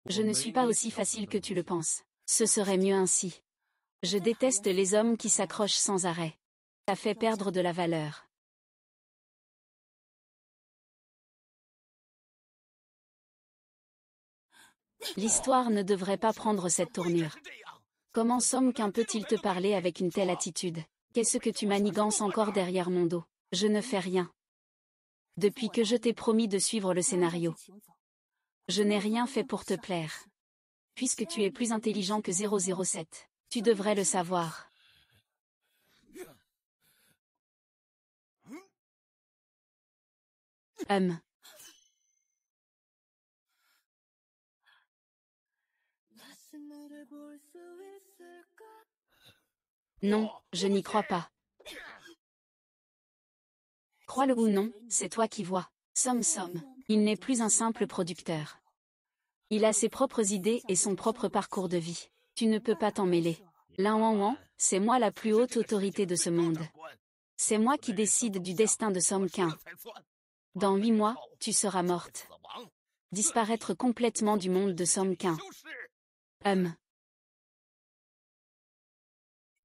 Je ne suis pas aussi facile que tu le penses. Ce serait mieux ainsi. Je déteste les hommes qui s'accrochent sans arrêt. Ça fait perdre de la valeur. L'histoire ne devrait pas prendre cette tournure. Comment Song Qin peut-il te parler avec une telle attitude? Qu'est-ce que tu manigances encore derrière mon dos? Je ne fais rien. Depuis que je t'ai promis de suivre le scénario. Je n'ai rien fait pour te plaire. Puisque tu es plus intelligent que 007, tu devrais le savoir. Non, je n'y crois pas. Crois-le ou non, c'est toi qui vois. Somme. Il n'est plus un simple producteur. Il a ses propres idées et son propre parcours de vie. Tu ne peux pas t'en mêler. Lin Wang, c'est moi la plus haute autorité de ce monde. C'est moi qui décide du destin de Song Qin. Dans 8 mois, tu seras morte. Disparaître complètement du monde de Song Qin.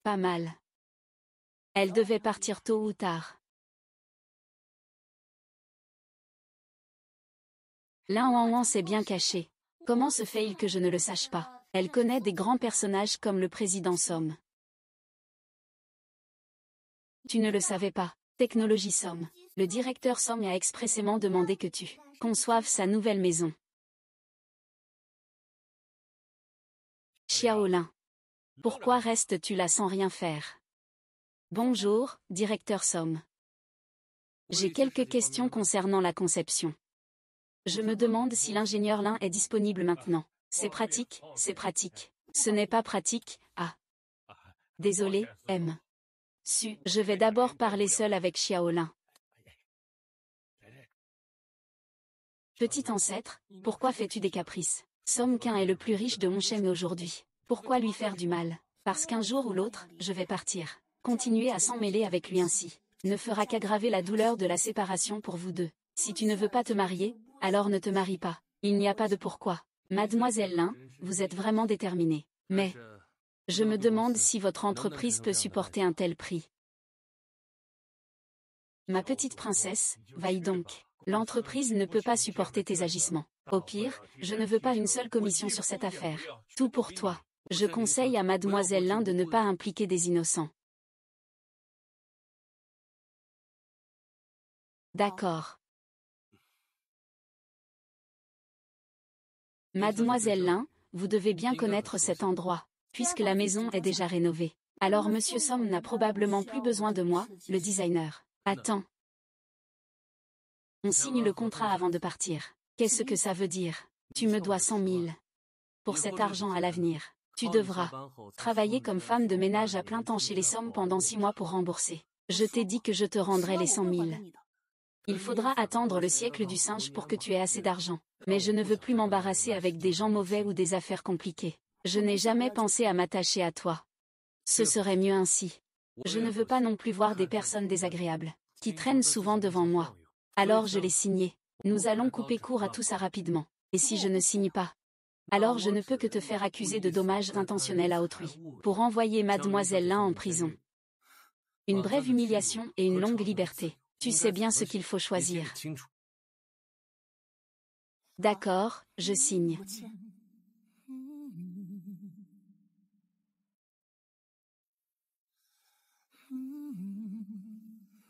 Pas mal. Elle devait partir tôt ou tard. Lin Wang s'est bien caché. Comment se fait-il que je ne le sache pas? Elle connaît des grands personnages comme le président Somme. Tu ne le savais pas. Technologie Somme. Le directeur Somme a expressément demandé que tu conçoives sa nouvelle maison. Xiaolin. Pourquoi restes-tu là sans rien faire? Bonjour, directeur Somme. J'ai quelques questions concernant la conception. Je me demande si l'ingénieur Lin est disponible maintenant. C'est pratique, c'est pratique. Ce n'est pas pratique, ah. Désolé, je vais d'abord parler seul avec Xiaolin. Petit ancêtre, pourquoi fais-tu des caprices? Song Qin est le plus riche de Hongsheng aujourd'hui. Pourquoi lui faire du mal? Parce qu'un jour ou l'autre, je vais partir. Continuer à s'en mêler avec lui ainsi ne fera qu'aggraver la douleur de la séparation pour vous deux. Si tu ne veux pas te marier, alors ne te marie pas. Il n'y a pas de pourquoi. Mademoiselle Lin, vous êtes vraiment déterminée. Mais je me demande si votre entreprise peut supporter un tel prix. Ma petite princesse, vaille donc. L'entreprise ne peut pas supporter tes agissements. Au pire, je ne veux pas une seule commission sur cette affaire. Tout pour toi. Je conseille à Mademoiselle Lin de ne pas impliquer des innocents. D'accord. Mademoiselle Lin, vous devez bien connaître cet endroit, puisque la maison est déjà rénovée. Alors Monsieur Somme n'a probablement plus besoin de moi, le designer. Attends. On signe le contrat avant de partir. Qu'est-ce que ça veut dire? Tu me dois 100 000. Pour cet argent à l'avenir, tu devras travailler comme femme de ménage à plein temps chez les Sommes pendant 6 mois pour rembourser. Je t'ai dit que je te rendrai les 100 000. Il faudra attendre le siècle du singe pour que tu aies assez d'argent. Mais je ne veux plus m'embarrasser avec des gens mauvais ou des affaires compliquées. Je n'ai jamais pensé à m'attacher à toi. Ce serait mieux ainsi. Je ne veux pas non plus voir des personnes désagréables, qui traînent souvent devant moi. Alors je l'ai signé. Nous allons couper court à tout ça rapidement. Et si je ne signe pas? Alors je ne peux que te faire accuser de dommages intentionnels à autrui, pour envoyer Mademoiselle Lin en prison. Une brève humiliation et une longue liberté. Tu sais bien ce qu'il faut choisir. D'accord, je signe.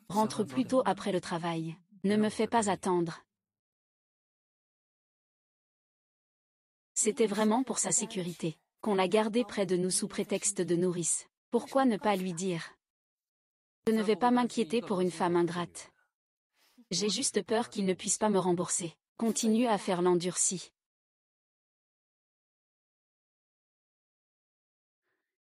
Rentre plus tôt après le travail. Ne me fais pas attendre. C'était vraiment pour sa sécurité qu'on l'a gardé près de nous sous prétexte de nourrice. Pourquoi ne pas lui dire? Je ne vais pas m'inquiéter pour une femme ingrate. J'ai juste peur qu'il ne puisse pas me rembourser. Continue à faire l'endurci.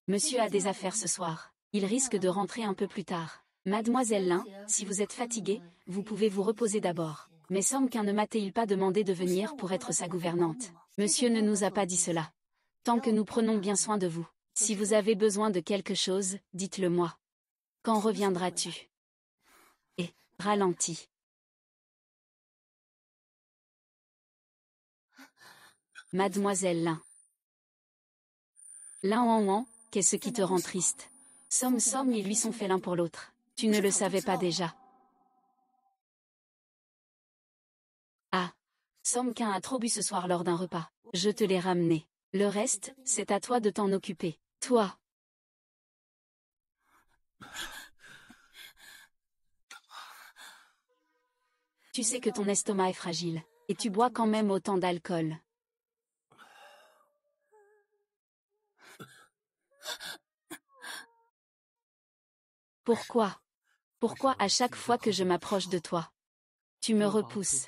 Monsieur a des affaires ce soir. Il risque de rentrer un peu plus tard. Mademoiselle Lin, si vous êtes fatiguée, vous pouvez vous reposer d'abord. Mais Song Qin ne m'a-t-il pas demandé de venir pour être sa gouvernante? Monsieur ne nous a pas dit cela. Tant que nous prenons bien soin de vous. Si vous avez besoin de quelque chose, dites-le moi. Quand reviendras-tu? Et, ralentis. Mademoiselle Lin. Lin Wang, qu'est-ce qui te rend triste? Somme et lui sont faits l'un pour l'autre. Tu ne le savais pas déjà. Ah. Song Qin a trop bu ce soir lors d'un repas. Je te l'ai ramené. Le reste, c'est à toi de t'en occuper. Toi. Tu sais que ton estomac est fragile. Et tu bois quand même autant d'alcool. Pourquoi? Pourquoi à chaque fois que je m'approche de toi, tu me repousses?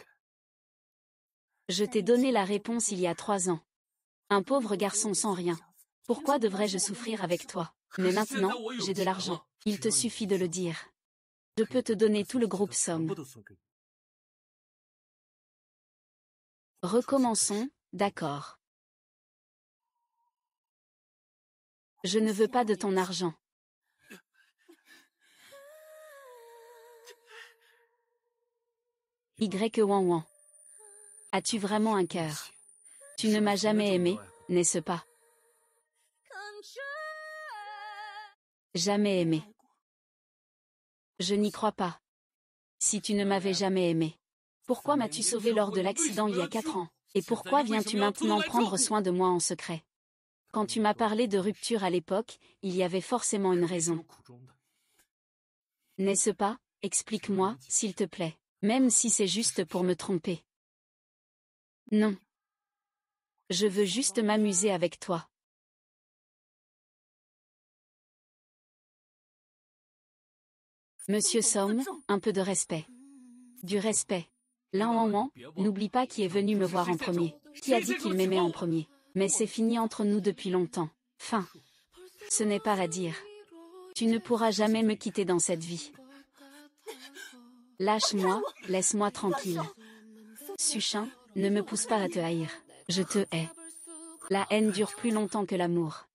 Je t'ai donné la réponse il y a 3 ans. Un pauvre garçon sans rien. Pourquoi devrais-je souffrir avec toi? Mais maintenant, j'ai de l'argent. Il te suffit de le dire. Je peux te donner tout le groupe Somme. Recommençons, d'accord. Je ne veux pas de ton argent. Y. Wan Wan. As-tu vraiment un cœur? Tu ne m'as jamais aimé, n'est-ce pas? Jamais aimé. Je n'y crois pas. Si tu ne m'avais jamais aimé, pourquoi m'as-tu sauvé lors de l'accident il y a 4 ans? Et pourquoi viens-tu maintenant prendre soin de moi en secret? Quand tu m'as parlé de rupture à l'époque, il y avait forcément une raison. N'est-ce pas? Explique-moi, s'il te plaît. Même si c'est juste pour me tromper. Non. Je veux juste m'amuser avec toi. Monsieur Somme, un peu de respect. Du respect. Lan Wan, n'oublie pas qui est venu me voir en premier. Qui a dit qu'il m'aimait en premier? Mais c'est fini entre nous depuis longtemps. Fin. Ce n'est pas à dire. Tu ne pourras jamais me quitter dans cette vie. Lâche-moi, laisse-moi tranquille. Suchin, ne me pousse pas à te haïr. Je te hais. La haine dure plus longtemps que l'amour.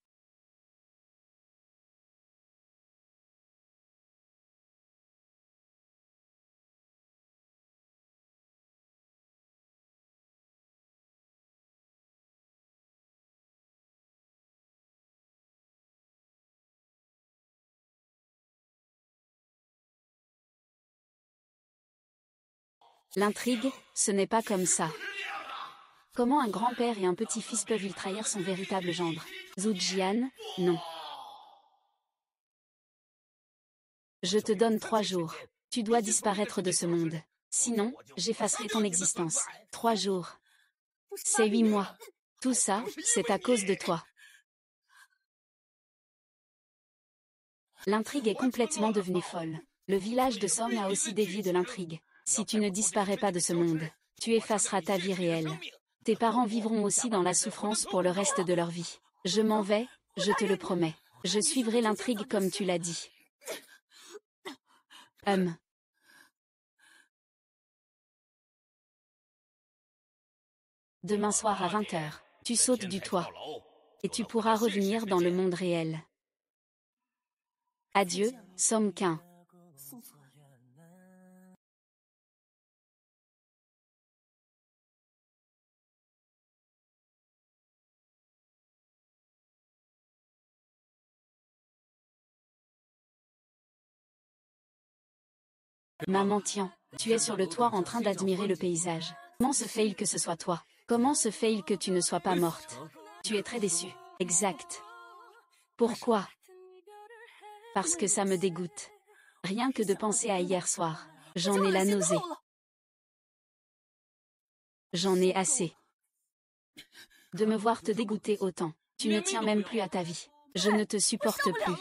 L'intrigue, ce n'est pas comme ça. Comment un grand-père et un petit-fils peuvent-ils trahir son véritable gendre? Zhu Jian, non. Je te donne 3 jours. Tu dois disparaître de ce monde. Sinon, j'effacerai ton existence. 3 jours. C'est 8 mois. Tout ça, c'est à cause de toi. L'intrigue est complètement devenue folle. Le village de Somme a aussi dévié de l'intrigue. Si tu ne disparais pas de ce monde, tu effaceras ta vie réelle. Tes parents vivront aussi dans la souffrance pour le reste de leur vie. Je m'en vais, je te le promets. Je suivrai l'intrigue comme tu l'as dit. Demain soir à 20h, tu sautes du toit. Et tu pourras revenir dans le monde réel. Adieu, Somme Qin. Maman tiens, tu es sur le toit en train d'admirer le paysage. Comment se fait-il que ce soit toi? Comment se fait-il que tu ne sois pas morte? Tu es très déçue. Exact. Pourquoi? Parce que ça me dégoûte. Rien que de penser à hier soir. J'en ai la nausée. J'en ai assez. De me voir te dégoûter autant. Tu ne tiens même plus à ta vie. Je ne te supporte plus.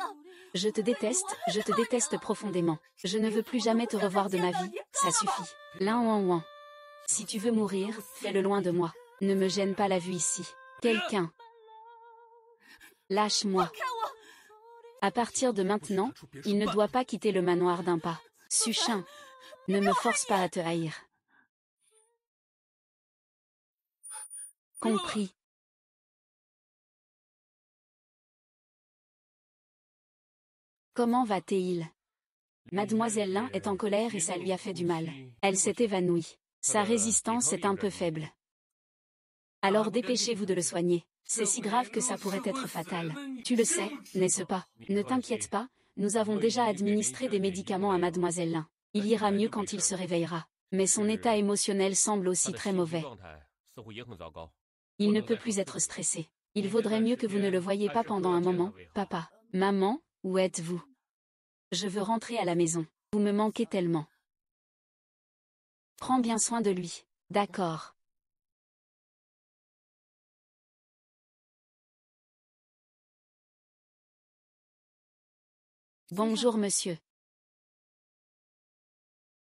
Je te déteste profondément. Je ne veux plus jamais te revoir de ma vie, ça suffit. Lan Wan Wan. Si tu veux mourir, fais-le loin de moi. Ne me gêne pas la vue ici. Quelqu'un. Lâche-moi. À partir de maintenant, il ne doit pas quitter le manoir d'un pas. Suchin. Ne me force pas à te haïr. Compris. Comment va-t-il? Mademoiselle Lin est en colère et ça lui a fait du mal. Elle s'est évanouie. Sa résistance est un peu faible. Alors dépêchez-vous de le soigner. C'est si grave que ça pourrait être fatal. Tu le sais, n'est-ce pas? Ne t'inquiète pas, nous avons déjà administré des médicaments à Mademoiselle Lin. Il ira mieux quand il se réveillera. Mais son état émotionnel semble aussi très mauvais. Il ne peut plus être stressé. Il vaudrait mieux que vous ne le voyiez pas pendant un moment. Papa, maman, où êtes-vous? Je veux rentrer à la maison. Vous me manquez tellement. Prends bien soin de lui. D'accord. Bonjour monsieur.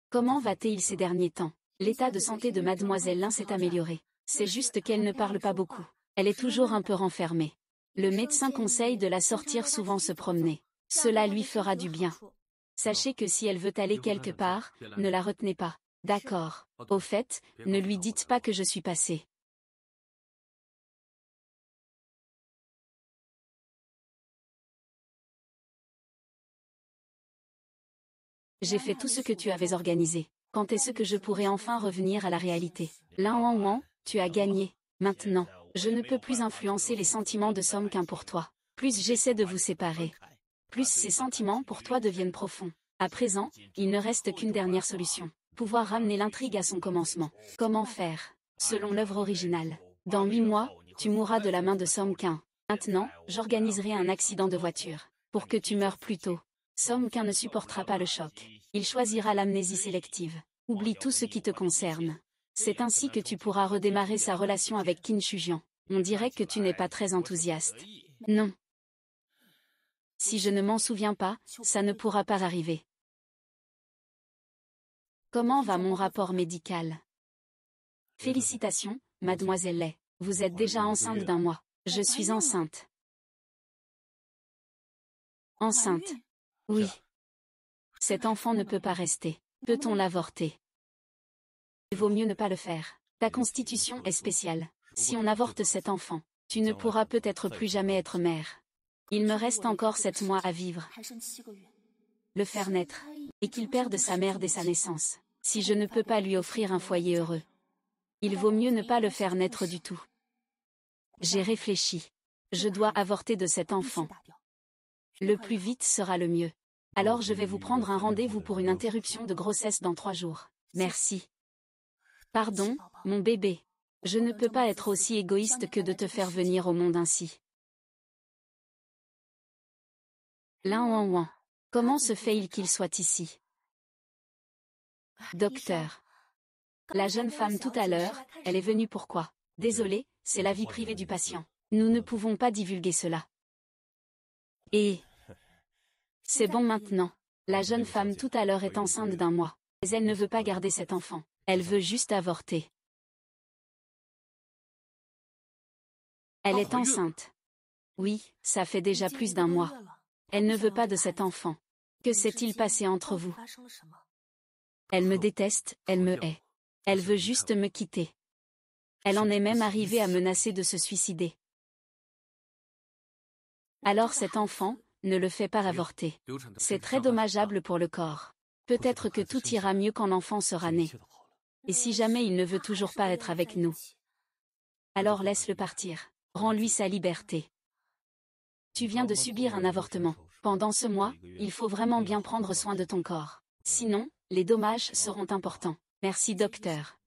Comment va-t-il ces derniers temps? L'état de santé de mademoiselle Lin s'est amélioré. C'est juste qu'elle ne parle pas beaucoup. Elle est toujours un peu renfermée. Le médecin conseille de la sortir souvent se promener. Cela lui fera du bien. Sachez que si elle veut aller quelque part, ne la retenez pas. D'accord. Au fait, ne lui dites pas que je suis passée. J'ai fait tout ce que tu avais organisé. Quand est-ce que je pourrai enfin revenir à la réalité? Lin Wang, tu as gagné. Maintenant, je ne peux plus influencer les sentiments de Song Qin pour toi. Plus j'essaie de vous séparer, plus ces sentiments pour toi deviennent profonds. À présent, il ne reste qu'une dernière solution. Pouvoir ramener l'intrigue à son commencement. Comment faire? Selon l'œuvre originale. Dans 8 mois, tu mourras de la main de Song Qin. Maintenant, j'organiserai un accident de voiture. Pour que tu meurs plus tôt. Song Qin ne supportera pas le choc. Il choisira l'amnésie sélective. Oublie tout ce qui te concerne. C'est ainsi que tu pourras redémarrer sa relation avec Qin Shujian. On dirait que tu n'es pas très enthousiaste. Non. Si je ne m'en souviens pas, ça ne pourra pas arriver. Comment va mon rapport médical? Félicitations, mademoiselle Lei. Vous êtes déjà enceinte d'1 mois. Je suis enceinte. Enceinte. Oui. Cet enfant ne peut pas rester. Peut-on l'avorter? Il vaut mieux ne pas le faire. Ta constitution est spéciale. Si on avorte cet enfant, tu ne pourras peut-être plus jamais être mère. Il me reste encore 7 mois à vivre. Le faire naître, et qu'il perde sa mère dès sa naissance. Si je ne peux pas lui offrir un foyer heureux, il vaut mieux ne pas le faire naître du tout. J'ai réfléchi. Je dois avorter de cet enfant. Le plus vite sera le mieux. Alors je vais vous prendre un rendez-vous pour une interruption de grossesse dans 3 jours. Merci. Pardon, mon bébé. Je ne peux pas être aussi égoïste que de te faire venir au monde ainsi. Lin Wang. Comment se fait-il qu'il soit ici? Docteur. La jeune femme tout à l'heure, elle est venue pourquoi? Désolé, c'est la vie privée du patient. Nous ne pouvons pas divulguer cela. Et... c'est bon maintenant. La jeune femme tout à l'heure est enceinte d'1 mois. Mais elle ne veut pas garder cet enfant. Elle veut juste avorter. Elle est enceinte. Oui, ça fait déjà plus d'1 mois. Elle ne veut pas de cet enfant. Que s'est-il passé entre vous? Elle me déteste, elle me hait. Elle veut juste me quitter. Elle en est même arrivée à menacer de se suicider. Alors cet enfant, ne le fait pas avorter. C'est très dommageable pour le corps. Peut-être que tout ira mieux quand l'enfant sera né. Et si jamais il ne veut toujours pas être avec nous, alors laisse-le partir. Rends-lui sa liberté. Tu viens de subir un avortement. Pendant ce mois, il faut vraiment bien prendre soin de ton corps. Sinon, les dommages seront importants. Merci docteur.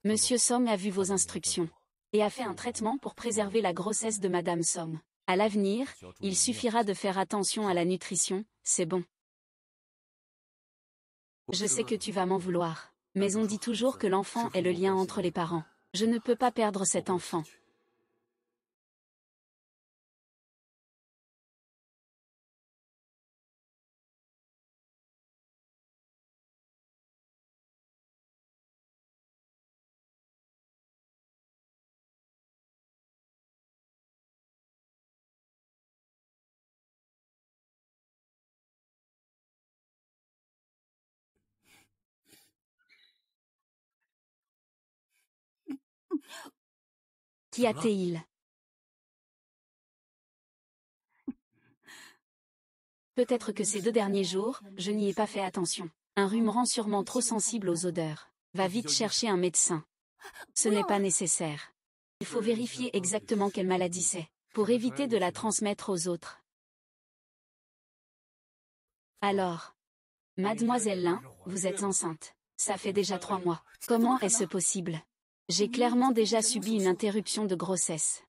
Monsieur Song a vu vos instructions. Et a fait un traitement pour préserver la grossesse de Madame Song. À l'avenir, il suffira de faire attention à la nutrition, c'est bon. Je sais que tu vas m'en vouloir. Mais on dit toujours que l'enfant est le lien entre les parents. Je ne peux pas perdre cet enfant. Qu'y a-t-il? Peut-être que ces 2 derniers jours, je n'y ai pas fait attention. Un rhume rend sûrement trop sensible aux odeurs. Va vite chercher un médecin. Ce n'est pas nécessaire. Il faut vérifier exactement quelle maladie c'est, pour éviter de la transmettre aux autres. Alors, mademoiselle Lin, vous êtes enceinte. Ça fait déjà 3 mois. Comment est-ce possible? J'ai clairement déjà subi une interruption de grossesse.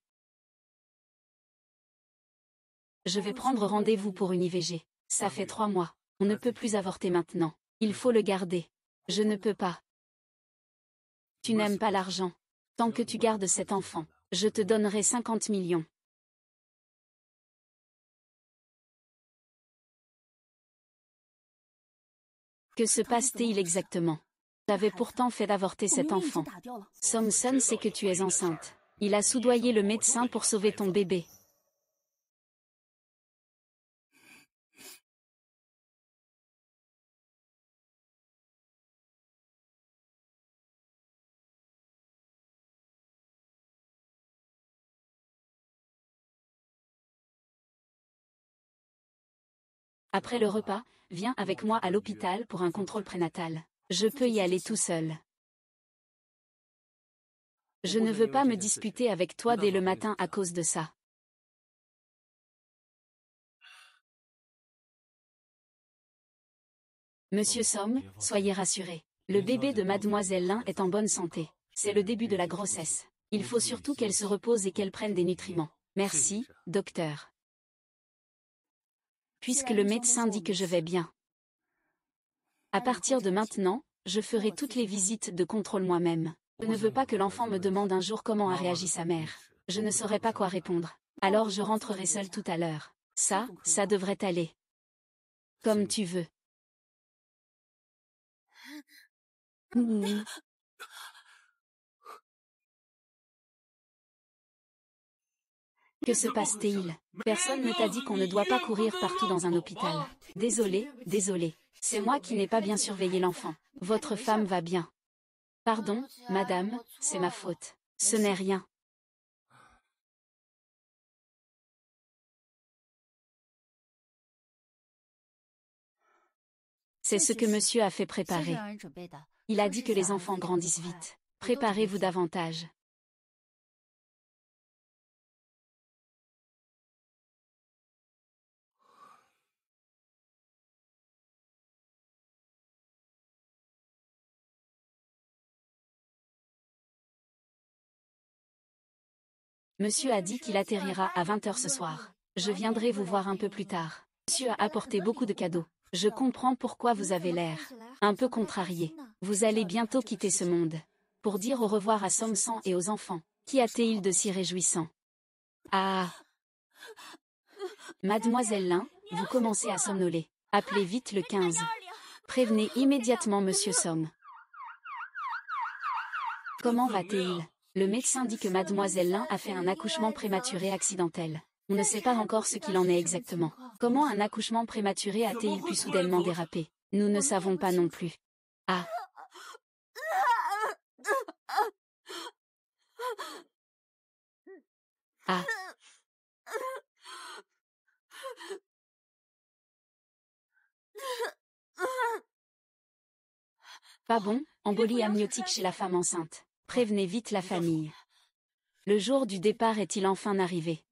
Je vais prendre rendez-vous pour une IVG. Ça fait 3 mois. On ne peut plus avorter maintenant. Il faut le garder. Je ne peux pas. Tu n'aimes pas l'argent. Tant que tu gardes cet enfant, Je te donnerai 50 millions. Que se passe-t-il exactement? J'avais pourtant fait d'avorter cet enfant. Somson sait que tu es enceinte. Il a soudoyé le médecin pour sauver ton bébé. Après le repas, viens avec moi à l'hôpital pour un contrôle prénatal. Je peux y aller tout seul. Je ne veux pas me disputer avec toi dès le matin à cause de ça. Monsieur Somme, soyez rassuré. Le bébé de Mademoiselle Lin est en bonne santé. C'est le début de la grossesse. Il faut surtout qu'elle se repose et qu'elle prenne des nutriments. Merci, docteur. Puisque le médecin dit que je vais bien. À partir de maintenant, je ferai toutes les visites de contrôle moi-même. Je ne veux pas que l'enfant me demande un jour comment a réagi sa mère. Je ne saurais pas quoi répondre. Alors je rentrerai seule tout à l'heure. Ça devrait aller. Comme tu veux. Que se passe-t-il? Personne ne t'a dit qu'on ne doit pas courir partout dans un hôpital. Désolé. C'est moi qui n'ai pas bien surveillé l'enfant. Votre femme va bien. Pardon, madame, c'est ma faute. Ce n'est rien. C'est ce que monsieur a fait préparer. Il a dit que les enfants grandissent vite. Préparez-vous davantage. Monsieur a dit qu'il atterrira à 20h ce soir. Je viendrai vous voir un peu plus tard. Monsieur a apporté beaucoup de cadeaux. Je comprends pourquoi vous avez l'air un peu contrarié. Vous allez bientôt quitter ce monde. Pour dire au revoir à Somsan et aux enfants. Qu'y a-t-il de si réjouissant? Ah! Mademoiselle Lin, vous commencez à somnoler. Appelez vite le 15. Prévenez immédiatement Monsieur Somme. Comment va-t-il? Le médecin dit que Mademoiselle Lin a fait un accouchement prématuré accidentel. On ne sait pas encore ce qu'il en est exactement. Comment un accouchement prématuré a-t-il pu soudainement déraper? Nous ne savons pas non plus. Ah! Ah! Pas bon, embolie amniotique chez la femme enceinte. Prévenez vite la famille. Le jour du départ est-il enfin arrivé?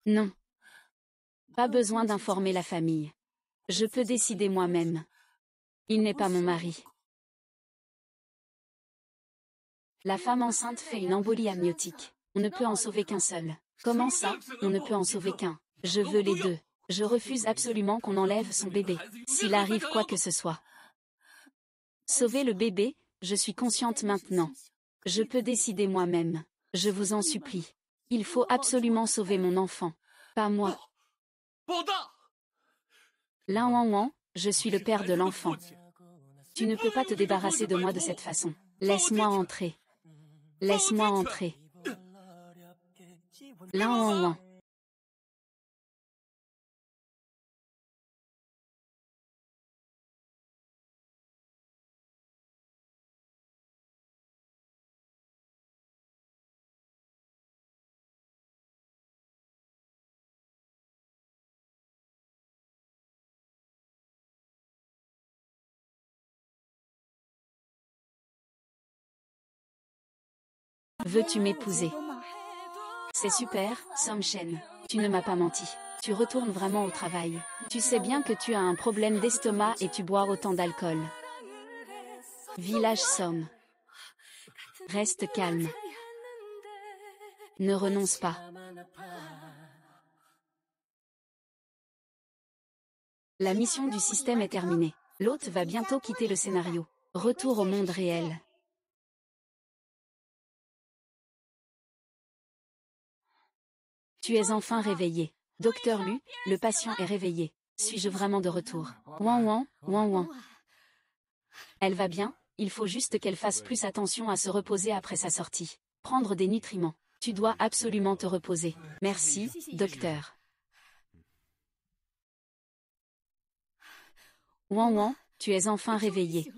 Non. Pas besoin d'informer la famille. Je peux décider moi-même. Il n'est pas mon mari. La femme enceinte fait une embolie amniotique. On ne peut en sauver qu'un seul. Comment ça, on ne peut en sauver qu'un? Je veux les deux. Je refuse absolument qu'on enlève son bébé, s'il arrive quoi que ce soit. Sauver le bébé, je suis consciente maintenant. Je peux décider moi-même. Je vous en supplie. Il faut absolument sauver mon enfant. Pas moi. Lin Wang, je suis le père de l'enfant. Tu ne peux pas te débarrasser de moi de cette façon. Laisse-moi entrer. Laisse-moi entrer. Lin Wang. Veux-tu m'épouser? C'est super, Som Shen. Tu ne m'as pas menti. Tu retournes vraiment au travail. Tu sais bien que tu as un problème d'estomac et tu bois autant d'alcool. Village Som. Reste calme. Ne renonce pas. La mission du système est terminée. L'hôte va bientôt quitter le scénario. Retour au monde réel. Tu es enfin réveillé. Docteur Lu, le patient est réveillé. Suis-je vraiment de retour? Ouan ouan, ouan ouan. Elle va bien, il faut juste qu'elle fasse plus attention à se reposer après sa sortie. Prendre des nutriments. Tu dois absolument te reposer. Merci, docteur. Ouan ouan, tu es enfin réveillé.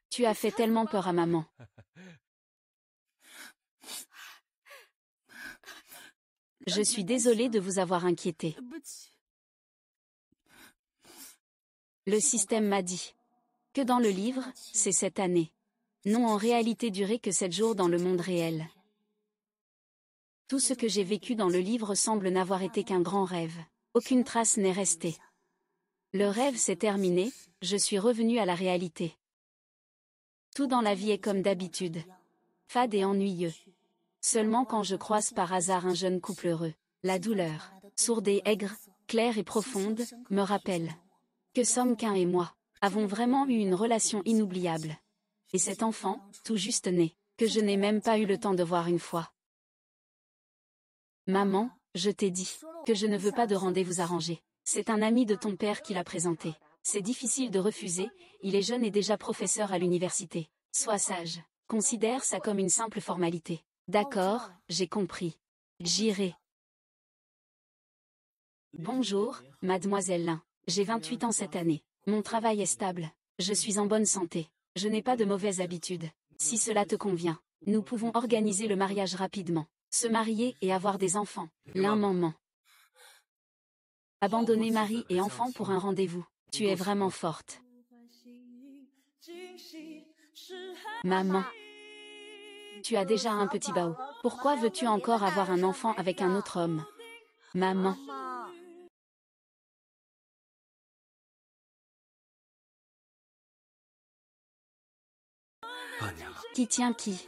Tu as fait tellement peur à maman. Je suis désolée de vous avoir inquiété. Le système m'a dit que dans le livre, c'est 7 années. Non, en réalité duré que 7 jours dans le monde réel. Tout ce que j'ai vécu dans le livre semble n'avoir été qu'un grand rêve. Aucune trace n'est restée. Le rêve s'est terminé, je suis revenue à la réalité. Tout dans la vie est comme d'habitude. Fade et ennuyeux. Seulement quand je croise par hasard un jeune couple heureux, la douleur, sourde et aigre, claire et profonde, me rappelle que Somkin et moi avons vraiment eu une relation inoubliable. Et cet enfant, tout juste né, que je n'ai même pas eu le temps de voir une fois. Maman, je t'ai dit que je ne veux pas de rendez-vous arrangé. C'est un ami de ton père qui l'a présenté. C'est difficile de refuser, il est jeune et déjà professeur à l'université. Sois sage. Considère ça comme une simple formalité. D'accord, j'ai compris. J'irai. Bonjour, mademoiselle Lin. J'ai 28 ans cette année. Mon travail est stable. Je suis en bonne santé. Je n'ai pas de mauvaises habitudes. Si cela te convient, nous pouvons organiser le mariage rapidement. Se marier et avoir des enfants. L'un m'en ment. Abandonner mari et enfant pour un rendez-vous. Tu es vraiment forte. Maman. Tu as déjà un petit bao. Pourquoi veux-tu encore avoir un enfant avec un autre homme? Maman. Qui tient qui?